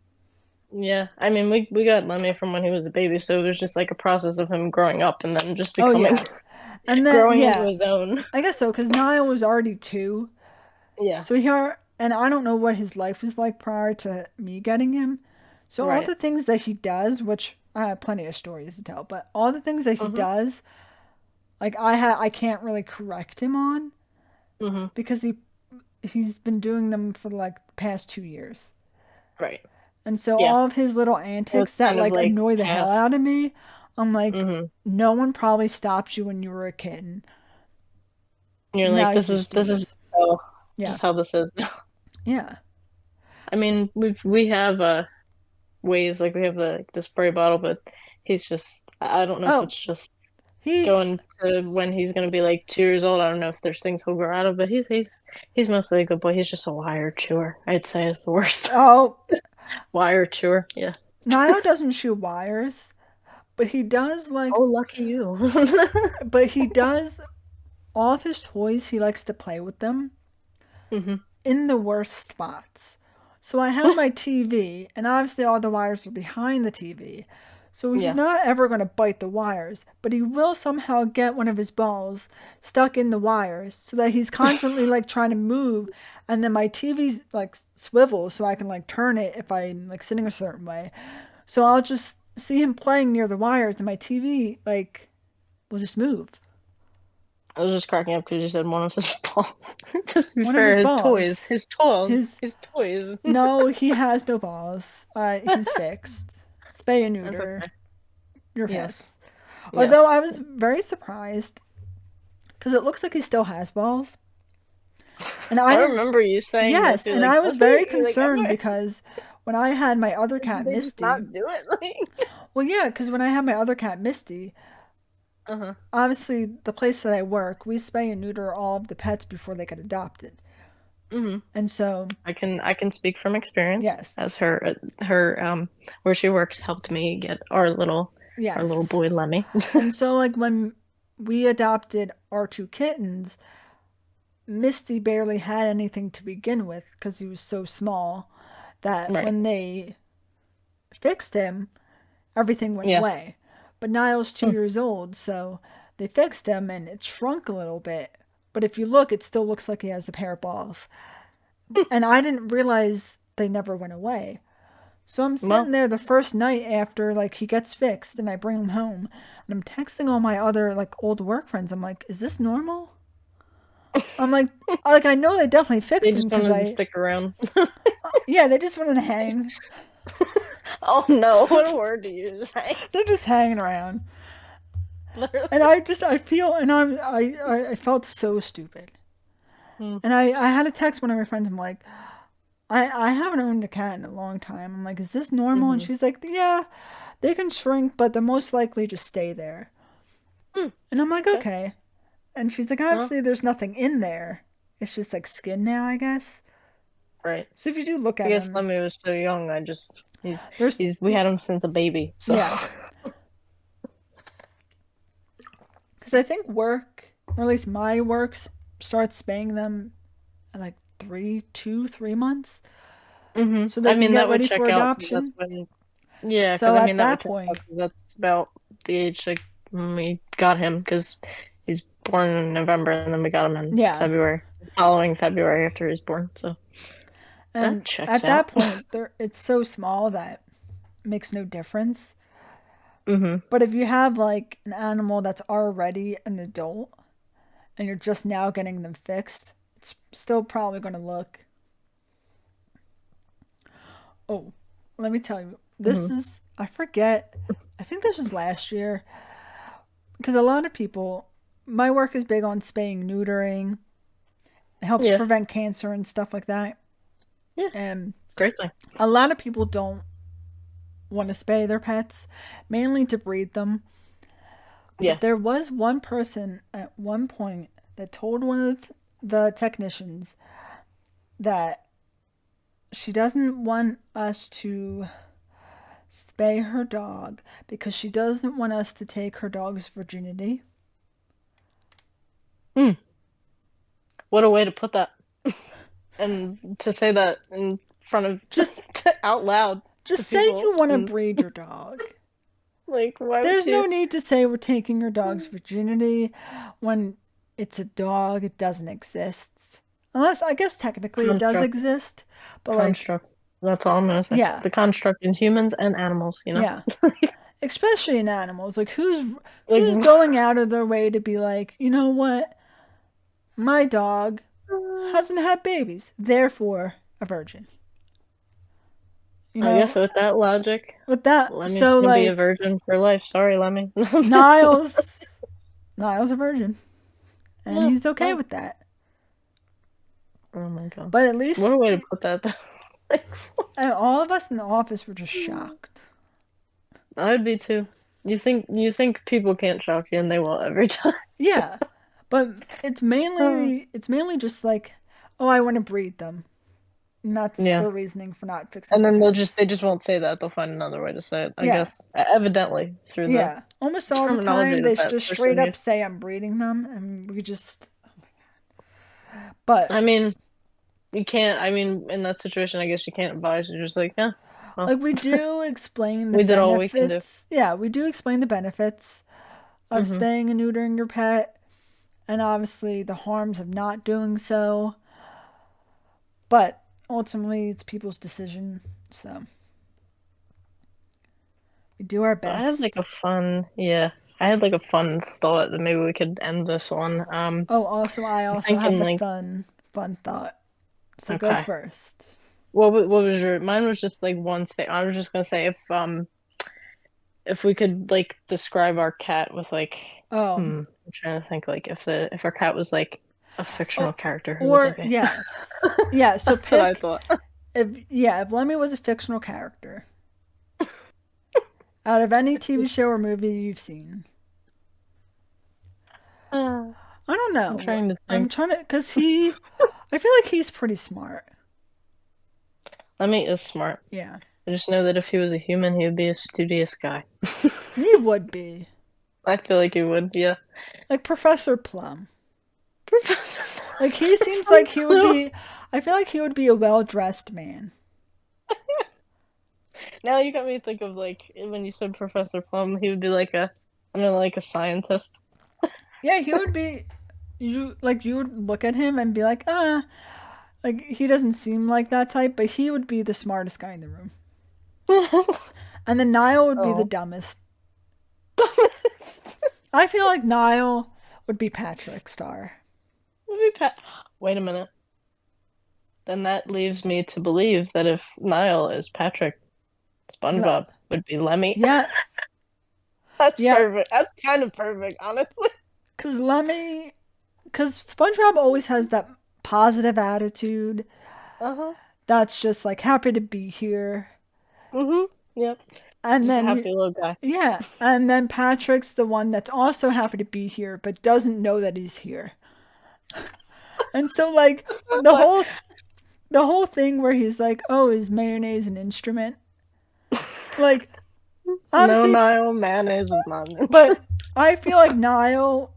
Yeah, I mean, we got Lemmy from when he was a baby, so it was just like a process of him growing up and then just Oh becoming yeah, and then growing into yeah, his own. I guess so because Niall was already 2, Yeah, so here and I don't know what his life was like prior to me getting him. So all right. the things that he does, which I have plenty of stories to tell, but all the things that he Mm-hmm. does, like I can't really correct him on Mm-hmm. because he's been doing them for like the past 2 years. Right. And so Yeah. all of his little It was antics that kind of like like annoy the hell past. out of me, I'm like, Mm-hmm. no one probably stopped you when you were a kid. And you're Now like, you just do this is this. how Yeah. just how this is now. Yeah. I mean, we have ways like we have the spray bottle, but he's just I don't know if Oh, it's just he going to when he's gonna be like 2 years old. I don't know if there's things he'll grow out of, but he's mostly a good boy. He's just a wire chewer. I'd say is the worst. oh, Wire chewer. Yeah. Niall doesn't chew wires, but he does like Oh, lucky you. but he does all of his toys, he likes to play with them hmm in the worst spots. So I have my TV, and obviously all the wires are behind the TV. So he's Yeah. not ever going to bite the wires, but he will somehow get one of his balls stuck in the wires so that he's constantly like trying to move, and then my TV's like swivels so I can like turn it if I'm like sitting a certain way. So I'll just see him playing near the wires, and my TV like will just move. I was just cracking up because you said one of his balls. Just to be One of fair, his his toys, balls. his toys, His his toys. No, he has no balls. He's fixed. Spay and That's neuter okay. your Yes. pets. Although Yes. I was very surprised because it looks like he still has balls, and I I didn't. remember you saying that Yes, too. and Like, I was does very he? Like, I'm concerned like, because when I had my other did cat they just Misty. not do it? Like, Well, yeah, because when I had my other cat Misty, uh-huh. obviously the place that I work, we spay and neuter all of the pets before they get adopted, hmm and so I can speak from experience yes, as her where she works helped me get our little yes, boy Lemmy. and so like when we adopted our two kittens, Misty barely had anything to begin with because he was so small that Right. when they fixed him, everything went Yeah. away. But Niall's two Mm. years old, so they fixed him and it shrunk a little bit. But if you look, it still looks like he has a pair of balls. And I didn't realize they never went away. So I'm sitting Well, there the first night after like he gets fixed and I bring him home and I'm texting all my other like old work friends. I'm like, is this normal? I'm like I know they definitely they fixed him just because wanted to I stick around. yeah, they just wanted to hang. Oh no, what a word to use, right? They're just hanging around. And Literally. I feel and I felt so stupid. Mm, And I had to text one of my friends. I'm like, I haven't owned a cat in a long time. I'm like, is this normal? And hmm she's like, yeah, they can shrink, but they're most likely just stay there. Mm, And I'm like, okay. okay. And she's like, Well, obviously there's nothing in there. It's just like skin now, I guess. right. So if you do look I at guess them, Lemmy was so young. I just there's we had him since a baby, so yeah. Because I think work, or at least my work, starts spaying them at like 3 months, so they I can mean, get that would ready check for out 'cause that's adoption. when, yeah, because So I at mean, that that would check out point, 'cause that's about the age like when we got him because he's born in November and then we got him in yeah, February, following February after he was born. So that and checks at that out. point, it's so small that it makes no difference. hmm But if you have like an animal that's already an adult and you're just now getting them fixed, it's still probably going to look. Oh, let me tell you, hmm this is I forget. I think this was last year because a lot of people. My work is big on spaying, neutering. It helps Yeah, prevent cancer and stuff like that. yeah, And great thing. a lot of people don't want to spay their pets, mainly to breed them. Yeah. But there was one person at one point that told one of the technicians that she doesn't want us to spay her dog because she doesn't want us to take her dog's virginity. Mm, what a way to put that, and to say that in front of Just out loud to just say people. you want to And breed your dog. like, why would There's you? no need to say we're taking your dog's virginity when it's a dog. It doesn't exist. Unless, I guess technically it does Construct. exist. But, like, Construct. That's all I'm gonna say. yeah, It's a construct in humans and animals, you know? yeah. Especially in animals. Like, Like, who's going out of their way to be like, you know what? My dog hasn't had babies, therefore a virgin. You I guess know? with that logic, With that, Lemmy's so, gonna be a like, virgin for life. Sorry, Lemmy. Niles, Niles a virgin. And Yeah, he's okay well, with that. oh my God. But at What least a way to put that. Like, And all of us in the office were just shocked. I'd be too. You think people can't shock you, and they will every time. Yeah, but Uh, it's mainly just like, oh, I want to breed them, and that's yeah. their reasoning for not fixing And their then pets. they just won't say that. They'll find another way to say it, I Yeah, guess. Evidently through the yeah. Almost all the terminology time, they that that just straight person up used. say I'm breeding them, and we just. But I mean, you can't. I mean, in that situation, I guess you can't advise. You're just like, yeah, well, like we do explain the we did all we can do. benefits. Yeah, we do explain the benefits of Hmm. spaying and neutering your pet, and obviously the harms of not doing so. But ultimately, it's people's decision, so we do our So I had like best. a fun, yeah. I had like a fun thought that maybe we could end this on. Oh, also, I I'm also have thinking a like, fun thought. So go okay, first. what was your? Mine was just like one state. I was just gonna say if we could like describe our cat with like, Oh, I'm trying to think like if our cat was like a fictional oh, character, who would they or be? yes, yeah. So That's what I pick thought. if Lemmy was a fictional character out of any TV show or movie you've seen. I'm I don't know. trying to I'm think. trying to, cause I feel like he's pretty smart. Lemmy is smart. Yeah, I just know that if he was a human, he would be a studious guy. he would be I feel like he would, yeah. like Professor Plum. Professor Like he seems from like he would Clue. be. I feel like he would be a well dressed man. Now you got me to think of like when you said Professor Plum, he would be like a, I don't know, like a scientist. Yeah, he would be. You would look at him and be like, like he doesn't seem like that type, but he would be the smartest guy in the room. And then Niall would be the Oh. dumbest. I feel like Niall would be Patrick Star. Wait a minute. Then that leaves me to believe that if Niall is Patrick, Le- SpongeBob would be Lemmy. yeah, That's yeah, perfect. That's kind of perfect, honestly. because SpongeBob always has that positive attitude. Uh-huh. That's just like happy to be here. Mm-hmm. Yep. And Just a then happy little guy. yeah, and then Patrick's the one that's also happy to be here but doesn't know that he's here. And so like the What? whole the whole thing where he's like, "Oh, is mayonnaise an instrument?" Like No, obviously, Niall, mayonnaise is not an but intro. I feel like Niall,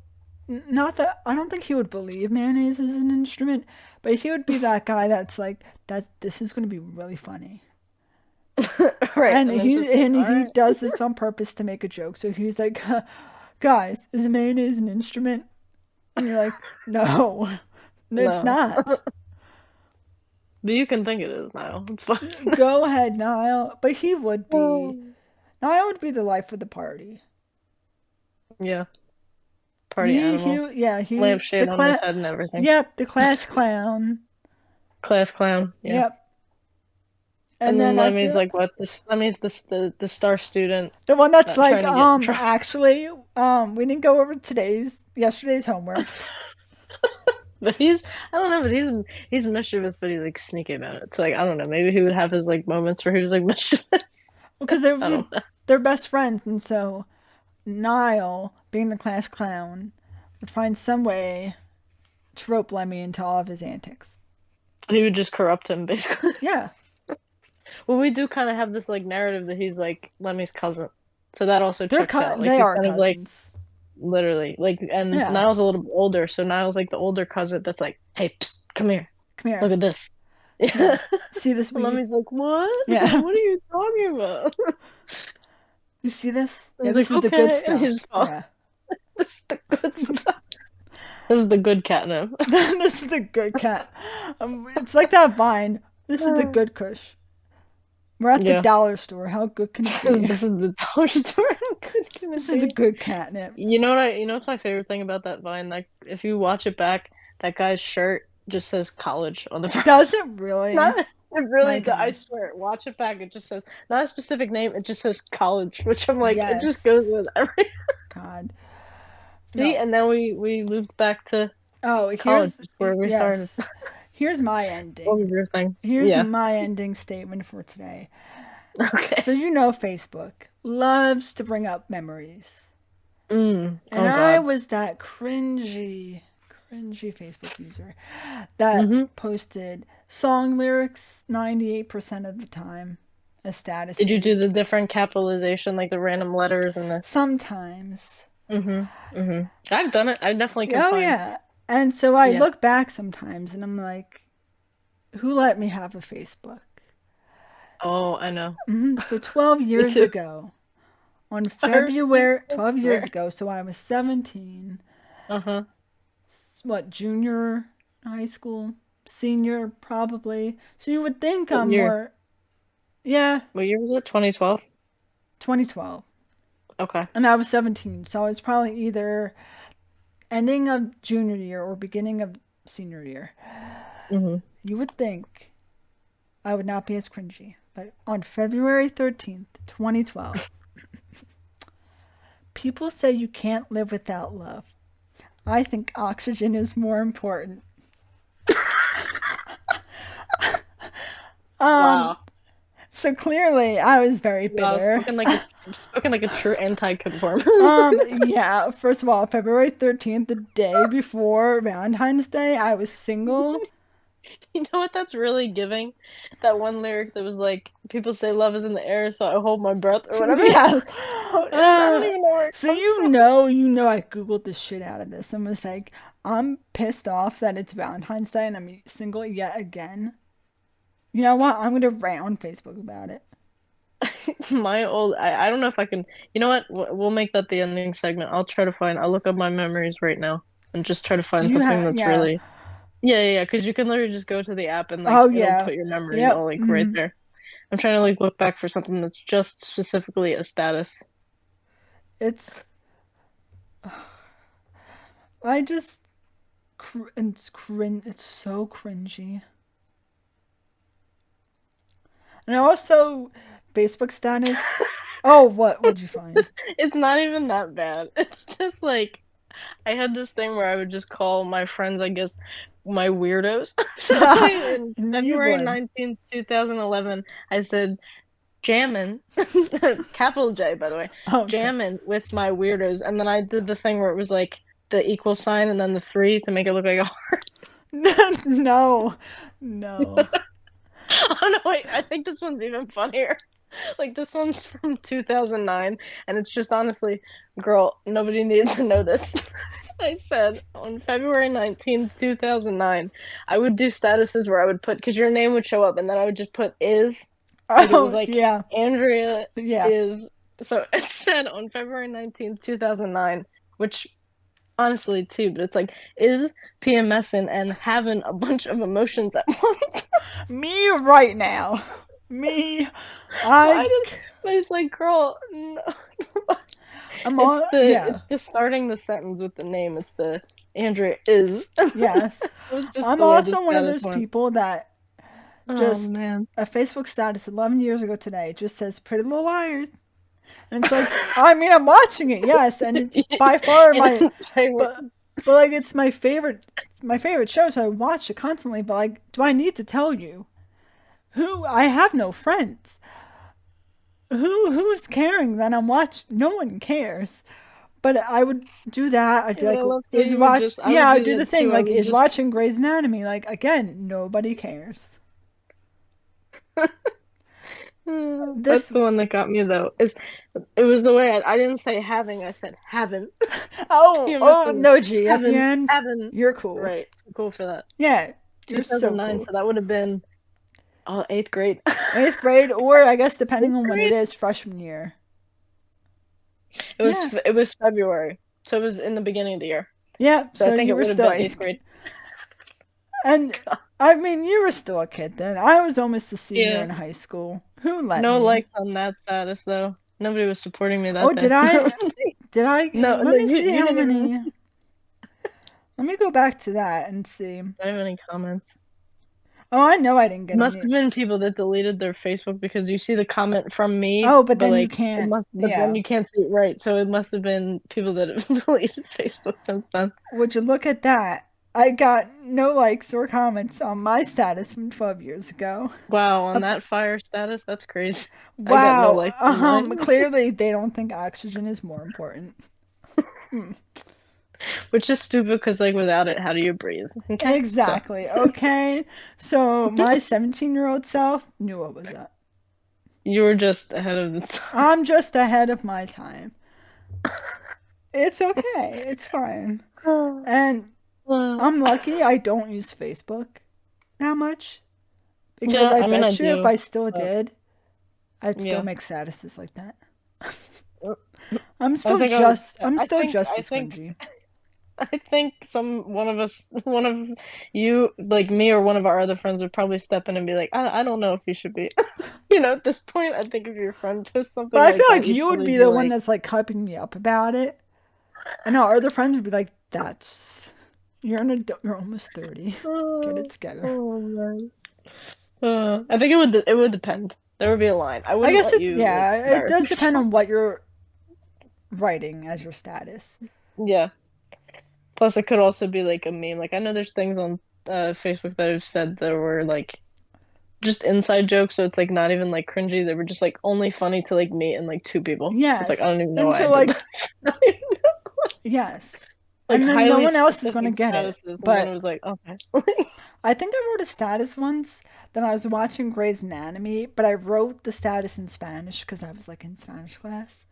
not that I don't think he would believe mayonnaise is an instrument, but he would be that guy that's like that. This is going to be really funny, Right, and and then just like, all he right. does this on purpose to make a joke. So he's like, "Guys, is mayonnaise an instrument?" And you're like, "No, it's No. not." But you can think it is Niall. It's fine. Go ahead, Niall. But he would be. Oh. Niall would be the life of the party. Yeah. Party animal. The Lampshade on his class. head and everything. Yep, the class clown. Class clown. Yeah. Yep. And And then then I Lemmy's feel like what? This Lemmy's the star student the one that's not like, trying to get in trouble. actually, we didn't go over yesterday's homework But he's, I don't know, but he's mischievous, but he's like sneaky about it. So like I don't know, maybe he would have his like moments where he was like mischievous. because I don't know. they're best friends, and so Niall, being the class clown, would find some way to rope Lemmy into all of his antics. He would just corrupt him basically. Yeah, Well, we do kind of have this like narrative that he's like Lemmy's cousin, so that also checks out. Like they he's are kind of like cousins. literally like, and Yeah, Niall's a little bit older, so Niall's like the older cousin that's like, hey, psst, come here, come here, look at this. come Yeah. here. See this And weed? Lemmy's like, what? Yeah, What are you talking about? you see this? And Yeah, he's this like, is the good okay, and stuff. he's gone. Yeah, This is the good stuff. This is the good catnip. this is the good cat. It's like that vine. This is the good Kush. We're at the Yeah. dollar store. How good can it be? This is the dollar store. How good can This it is a be? good catnip. You know what's my favorite thing about that Vine? Like if you watch it back, that guy's shirt just says college on the front. Does it really? Not it My really I goodness. swear, watch it back, it just says not a specific name, it just says college, which I'm like, it just Yes. goes with every. God. See, No. and then we looped back to Oh, college, where we started. yes. Here's my What was ending. your thing? Here's Yeah. my ending statement for today. Okay. So Facebook loves to bring up memories. And Oh I God. was that cringy Facebook user that Mm-hmm. posted song lyrics 98% of the time as Did you do statuses. the different capitalization, like the random letters and the? Sometimes. Mm-hmm. Mm-hmm. I've done it. I definitely can Oh, find. yeah. And so I Yeah. look back sometimes and I'm like, who let me have a Facebook? Oh, I know. So 12 Me years too. ago, on I February, I 12 years swear. ago, so I was 17, Uh-huh. what, junior high school, senior probably. So you would think What I'm year? more, yeah, What year was it? 2012? 2012. Okay. And I was 17, so it's probably either ending of junior year or beginning of senior year. Mm-hmm. You would think I would not be as cringy. But on February 13th, 2012, people say you can't live without love. I think oxygen is more important. Um, Wow. so clearly I was very Wow. bitter. Spoken like a true anti-conformist. Yeah, first of all, February 13th, the day before Valentine's Day, I was single. You know what that's really giving? That one lyric that was like, people say love is in the air, so I hold my breath or whatever Yes. that quote is. I don't even know where it So comes I Googled the shit out of this and was like, I'm pissed off that it's Valentine's Day and I'm single yet again. You know what? I'm gonna rant on Facebook about it. from. I don't know if I can, you know what? We'll make that the ending segment. I'll look up my memories right now and just try to Do find you something have? that's Yeah. really, yeah, because you can literally just go to the app and like Oh it'll yeah. put your memories all Yep. like right there. I'm trying to like look back for something that's just specifically a status. It's. I just. It's so cringy. And also, Facebook status. Oh, what would you find? It's not even that bad. It's just like I had this thing where I would just call my friends, I guess, my weirdos. So in You February would. 19th, 2011, I said jammin', capital J, by the way, Okay. jammin' with my weirdos. And then I did the thing where it was like the equal sign and then the three to make it look like a heart. No. No. Oh no, wait, I think this one's even funnier. Like this one's from 2009, and it's just honestly, girl, nobody needs to know this. I said on February 19th, 2009, I would do statuses where I would put, because your name would show up, and then I would just put is, like it was Oh, like yeah. Andrea Yeah. is. So it said on February 19th, 2009, which honestly too, but it's like is PMSing and having a bunch of emotions at once. Me right now. Me. Why I. did? But it's like, girl, no. I'm all. It's Yeah. the starting the sentence with the name. It's the Andrea is. Yes. It was just I'm the way the also one of status those went. people that Oh just man. a Facebook status 11 years ago today just says Pretty Little Liars. And it's like, I mean, I'm watching it, yes, and it's by far And my, favorite. but, but like, it's my favorite show, so I watch it constantly. But like, do I need to tell you who? I have no friends. Who's caring that I'm watching? No one cares. But I would do that. I'd Yeah, be but I like, love how is you would watch? just. I Yeah, would I'd do do the that thing too. I like, would is just. watching Grey's Anatomy? Like again, nobody cares. That's This the one that got me though. It was the way I didn't say having. I said haven't. oh PMSing no G at the haven't end. haven't. You're cool. Right. Cool for that. Yeah, you're so 2009. cool. So that would have been eighth grade. Eighth grade, or I guess depending Eighth on when it grade. is, freshman year. It was Yeah, it was February, so it was in the beginning of the year. yeah. So I So think you it were would have still been eighth eighth, grade. and I mean you were still a kid then. I was almost a senior Yeah. in high school. Who let No me? likes on that status though. Nobody was supporting me Oh, that did day. I? Did I? No, Let no, me see you how didn't even many. Let me go back to that and see. have any comments. Oh, I know I didn't It get must any. have been people that deleted their Facebook because you see the comment from me, Oh, but but then you like it can't. must, but then Yeah. you can't see it right. So it must have been people that have deleted Facebook since then. Would you look at that? I got no likes or comments on my status from 12 years ago. Wow, on Uh, that fire status, that's crazy. I got no wow. life in mine. Clearly they don't think oxygen is more important. Hmm. Which is stupid because like without it, how do you breathe? Okay. So Exactly. Okay. So my 17-year-old self knew what was up. you were just ahead of the time. I'm just ahead of my time. It's okay. It's fine. And I'm lucky I don't use Facebook that much because Yeah, I I mean I bet you if I do, still but did, I'd still yeah. make statuses like that. I think I would. I'm I still think. just I as think. cringy. I think one of us, one of you, like me or one of our other friends would probably step in and be like, I don't know if you should be. At this point, I think if your friend does But something I feel like that, like you'd you would probably be be the one like, that's like hyping me up about it. And our other friends would be like, "That's you're an adult. You're almost 30. Get it oh, together." oh man. I think it would depend. There would be a line. I I wouldn't guess let it's you like yeah. It embarrass does depend yourself. on what you're writing as your status. Yeah. Plus, it could also be like a meme. Like I know there's things on Facebook that have said there were like just inside jokes, so it's like not even like cringy. They were just like only funny to like me and like two people. So it's like I don't Yes, even know and why I so did that. like yes, Like and then no highly one else is gonna specific get it. statuses, and then it But was like okay. I think I wrote a status once that I was watching Grey's Anatomy, but I wrote the status in Spanish because I was like in Spanish class,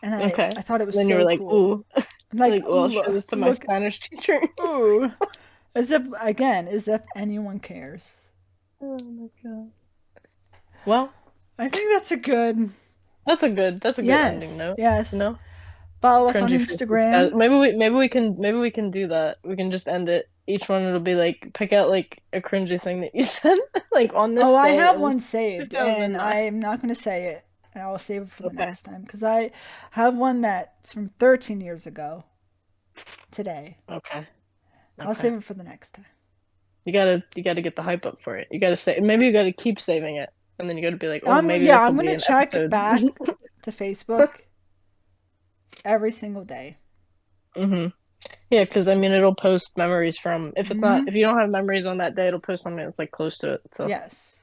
and Okay. I thought it And was then you were so like, cool. ooh, I'm like, like, well, I'll show ooh, this to my look, Spanish teacher. ooh, as if anyone cares. Oh my God. Well, I think that's a good that's a good ending yes, note, you yes. know? Follow us on Cringy Facebook status. Instagram. Maybe we can do that. We can just end it. Each one it'll be like pick out like a cringy thing that you said like on Oh, this I day have in one saved, and 2009. I'm not going to say it, and I'll save it for the Okay. next time because I have one that's from 13 years ago today. Okay. I'll Okay. save it for the next time. You gotta get the hype up for it. You gotta say maybe you gotta keep saving it. And then you gotta be like, oh maybe this will I'm going be to an check episode. back to Facebook every single day. hmm Yeah, because I mean it'll post memories from Mm-hmm. if you don't have memories on that day, it'll post something that's like close to it. So Yes.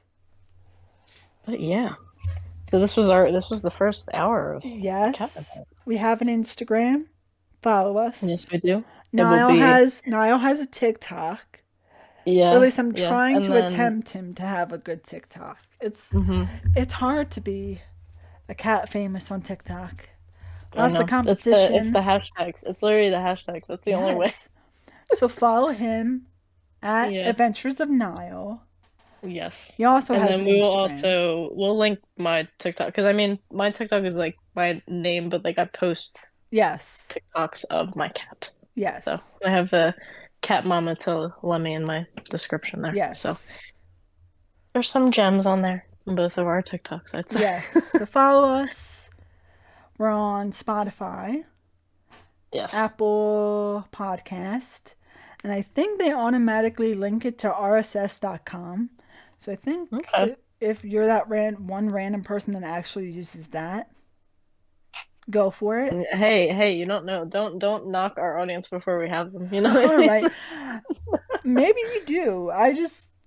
but yeah. So this was the first hour of Catnip. Yes. We have an Instagram. Follow us. Yes, we do. It will be Niall has a TikTok. Or at yeah, least I'm yeah. trying And to then attempt him to have a good TikTok. hmm It's hard to be a cat famous on TikTok. I Lots of know. It's the competition. hashtags. It's literally the hashtags. That's the only way. Yes. So follow him at Yeah. Adventures of Nile. Yes. He also And has then an we will Instagram. also we'll link my TikTok because I mean my TikTok is like my name, but like I post Yes. TikToks of my cat. So Yes. I have a cat mama to Lemmy in my description there. So Yes. there's some gems on there on both of our TikToks, I'd say. Yes. So follow us. We're on Spotify, Yes. Apple Podcast, and I think they automatically link it to rss.com. So I think Okay. if you're that one random person that actually uses that, go for it. Hey, you don't know. Don't knock our audience before we have them. You know what I All mean? right. Maybe you do.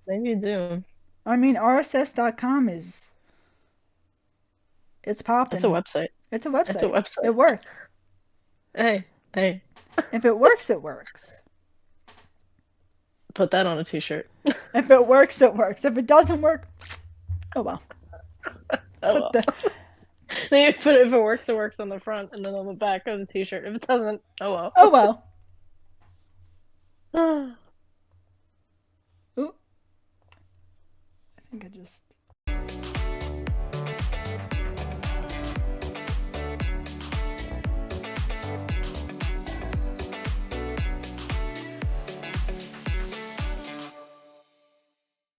Maybe you do. I mean, rss.com it's It's a popping. website. It's a It's a website. It website. works. Hey, If it works, it works. put that on a t-shirt. If it works, it works. If it doesn't work, oh well. Oh Put well. the Then you put if it works, it works on the front, and then on the back of the t-shirt. If it doesn't, oh oh well. well. Ooh, I think I just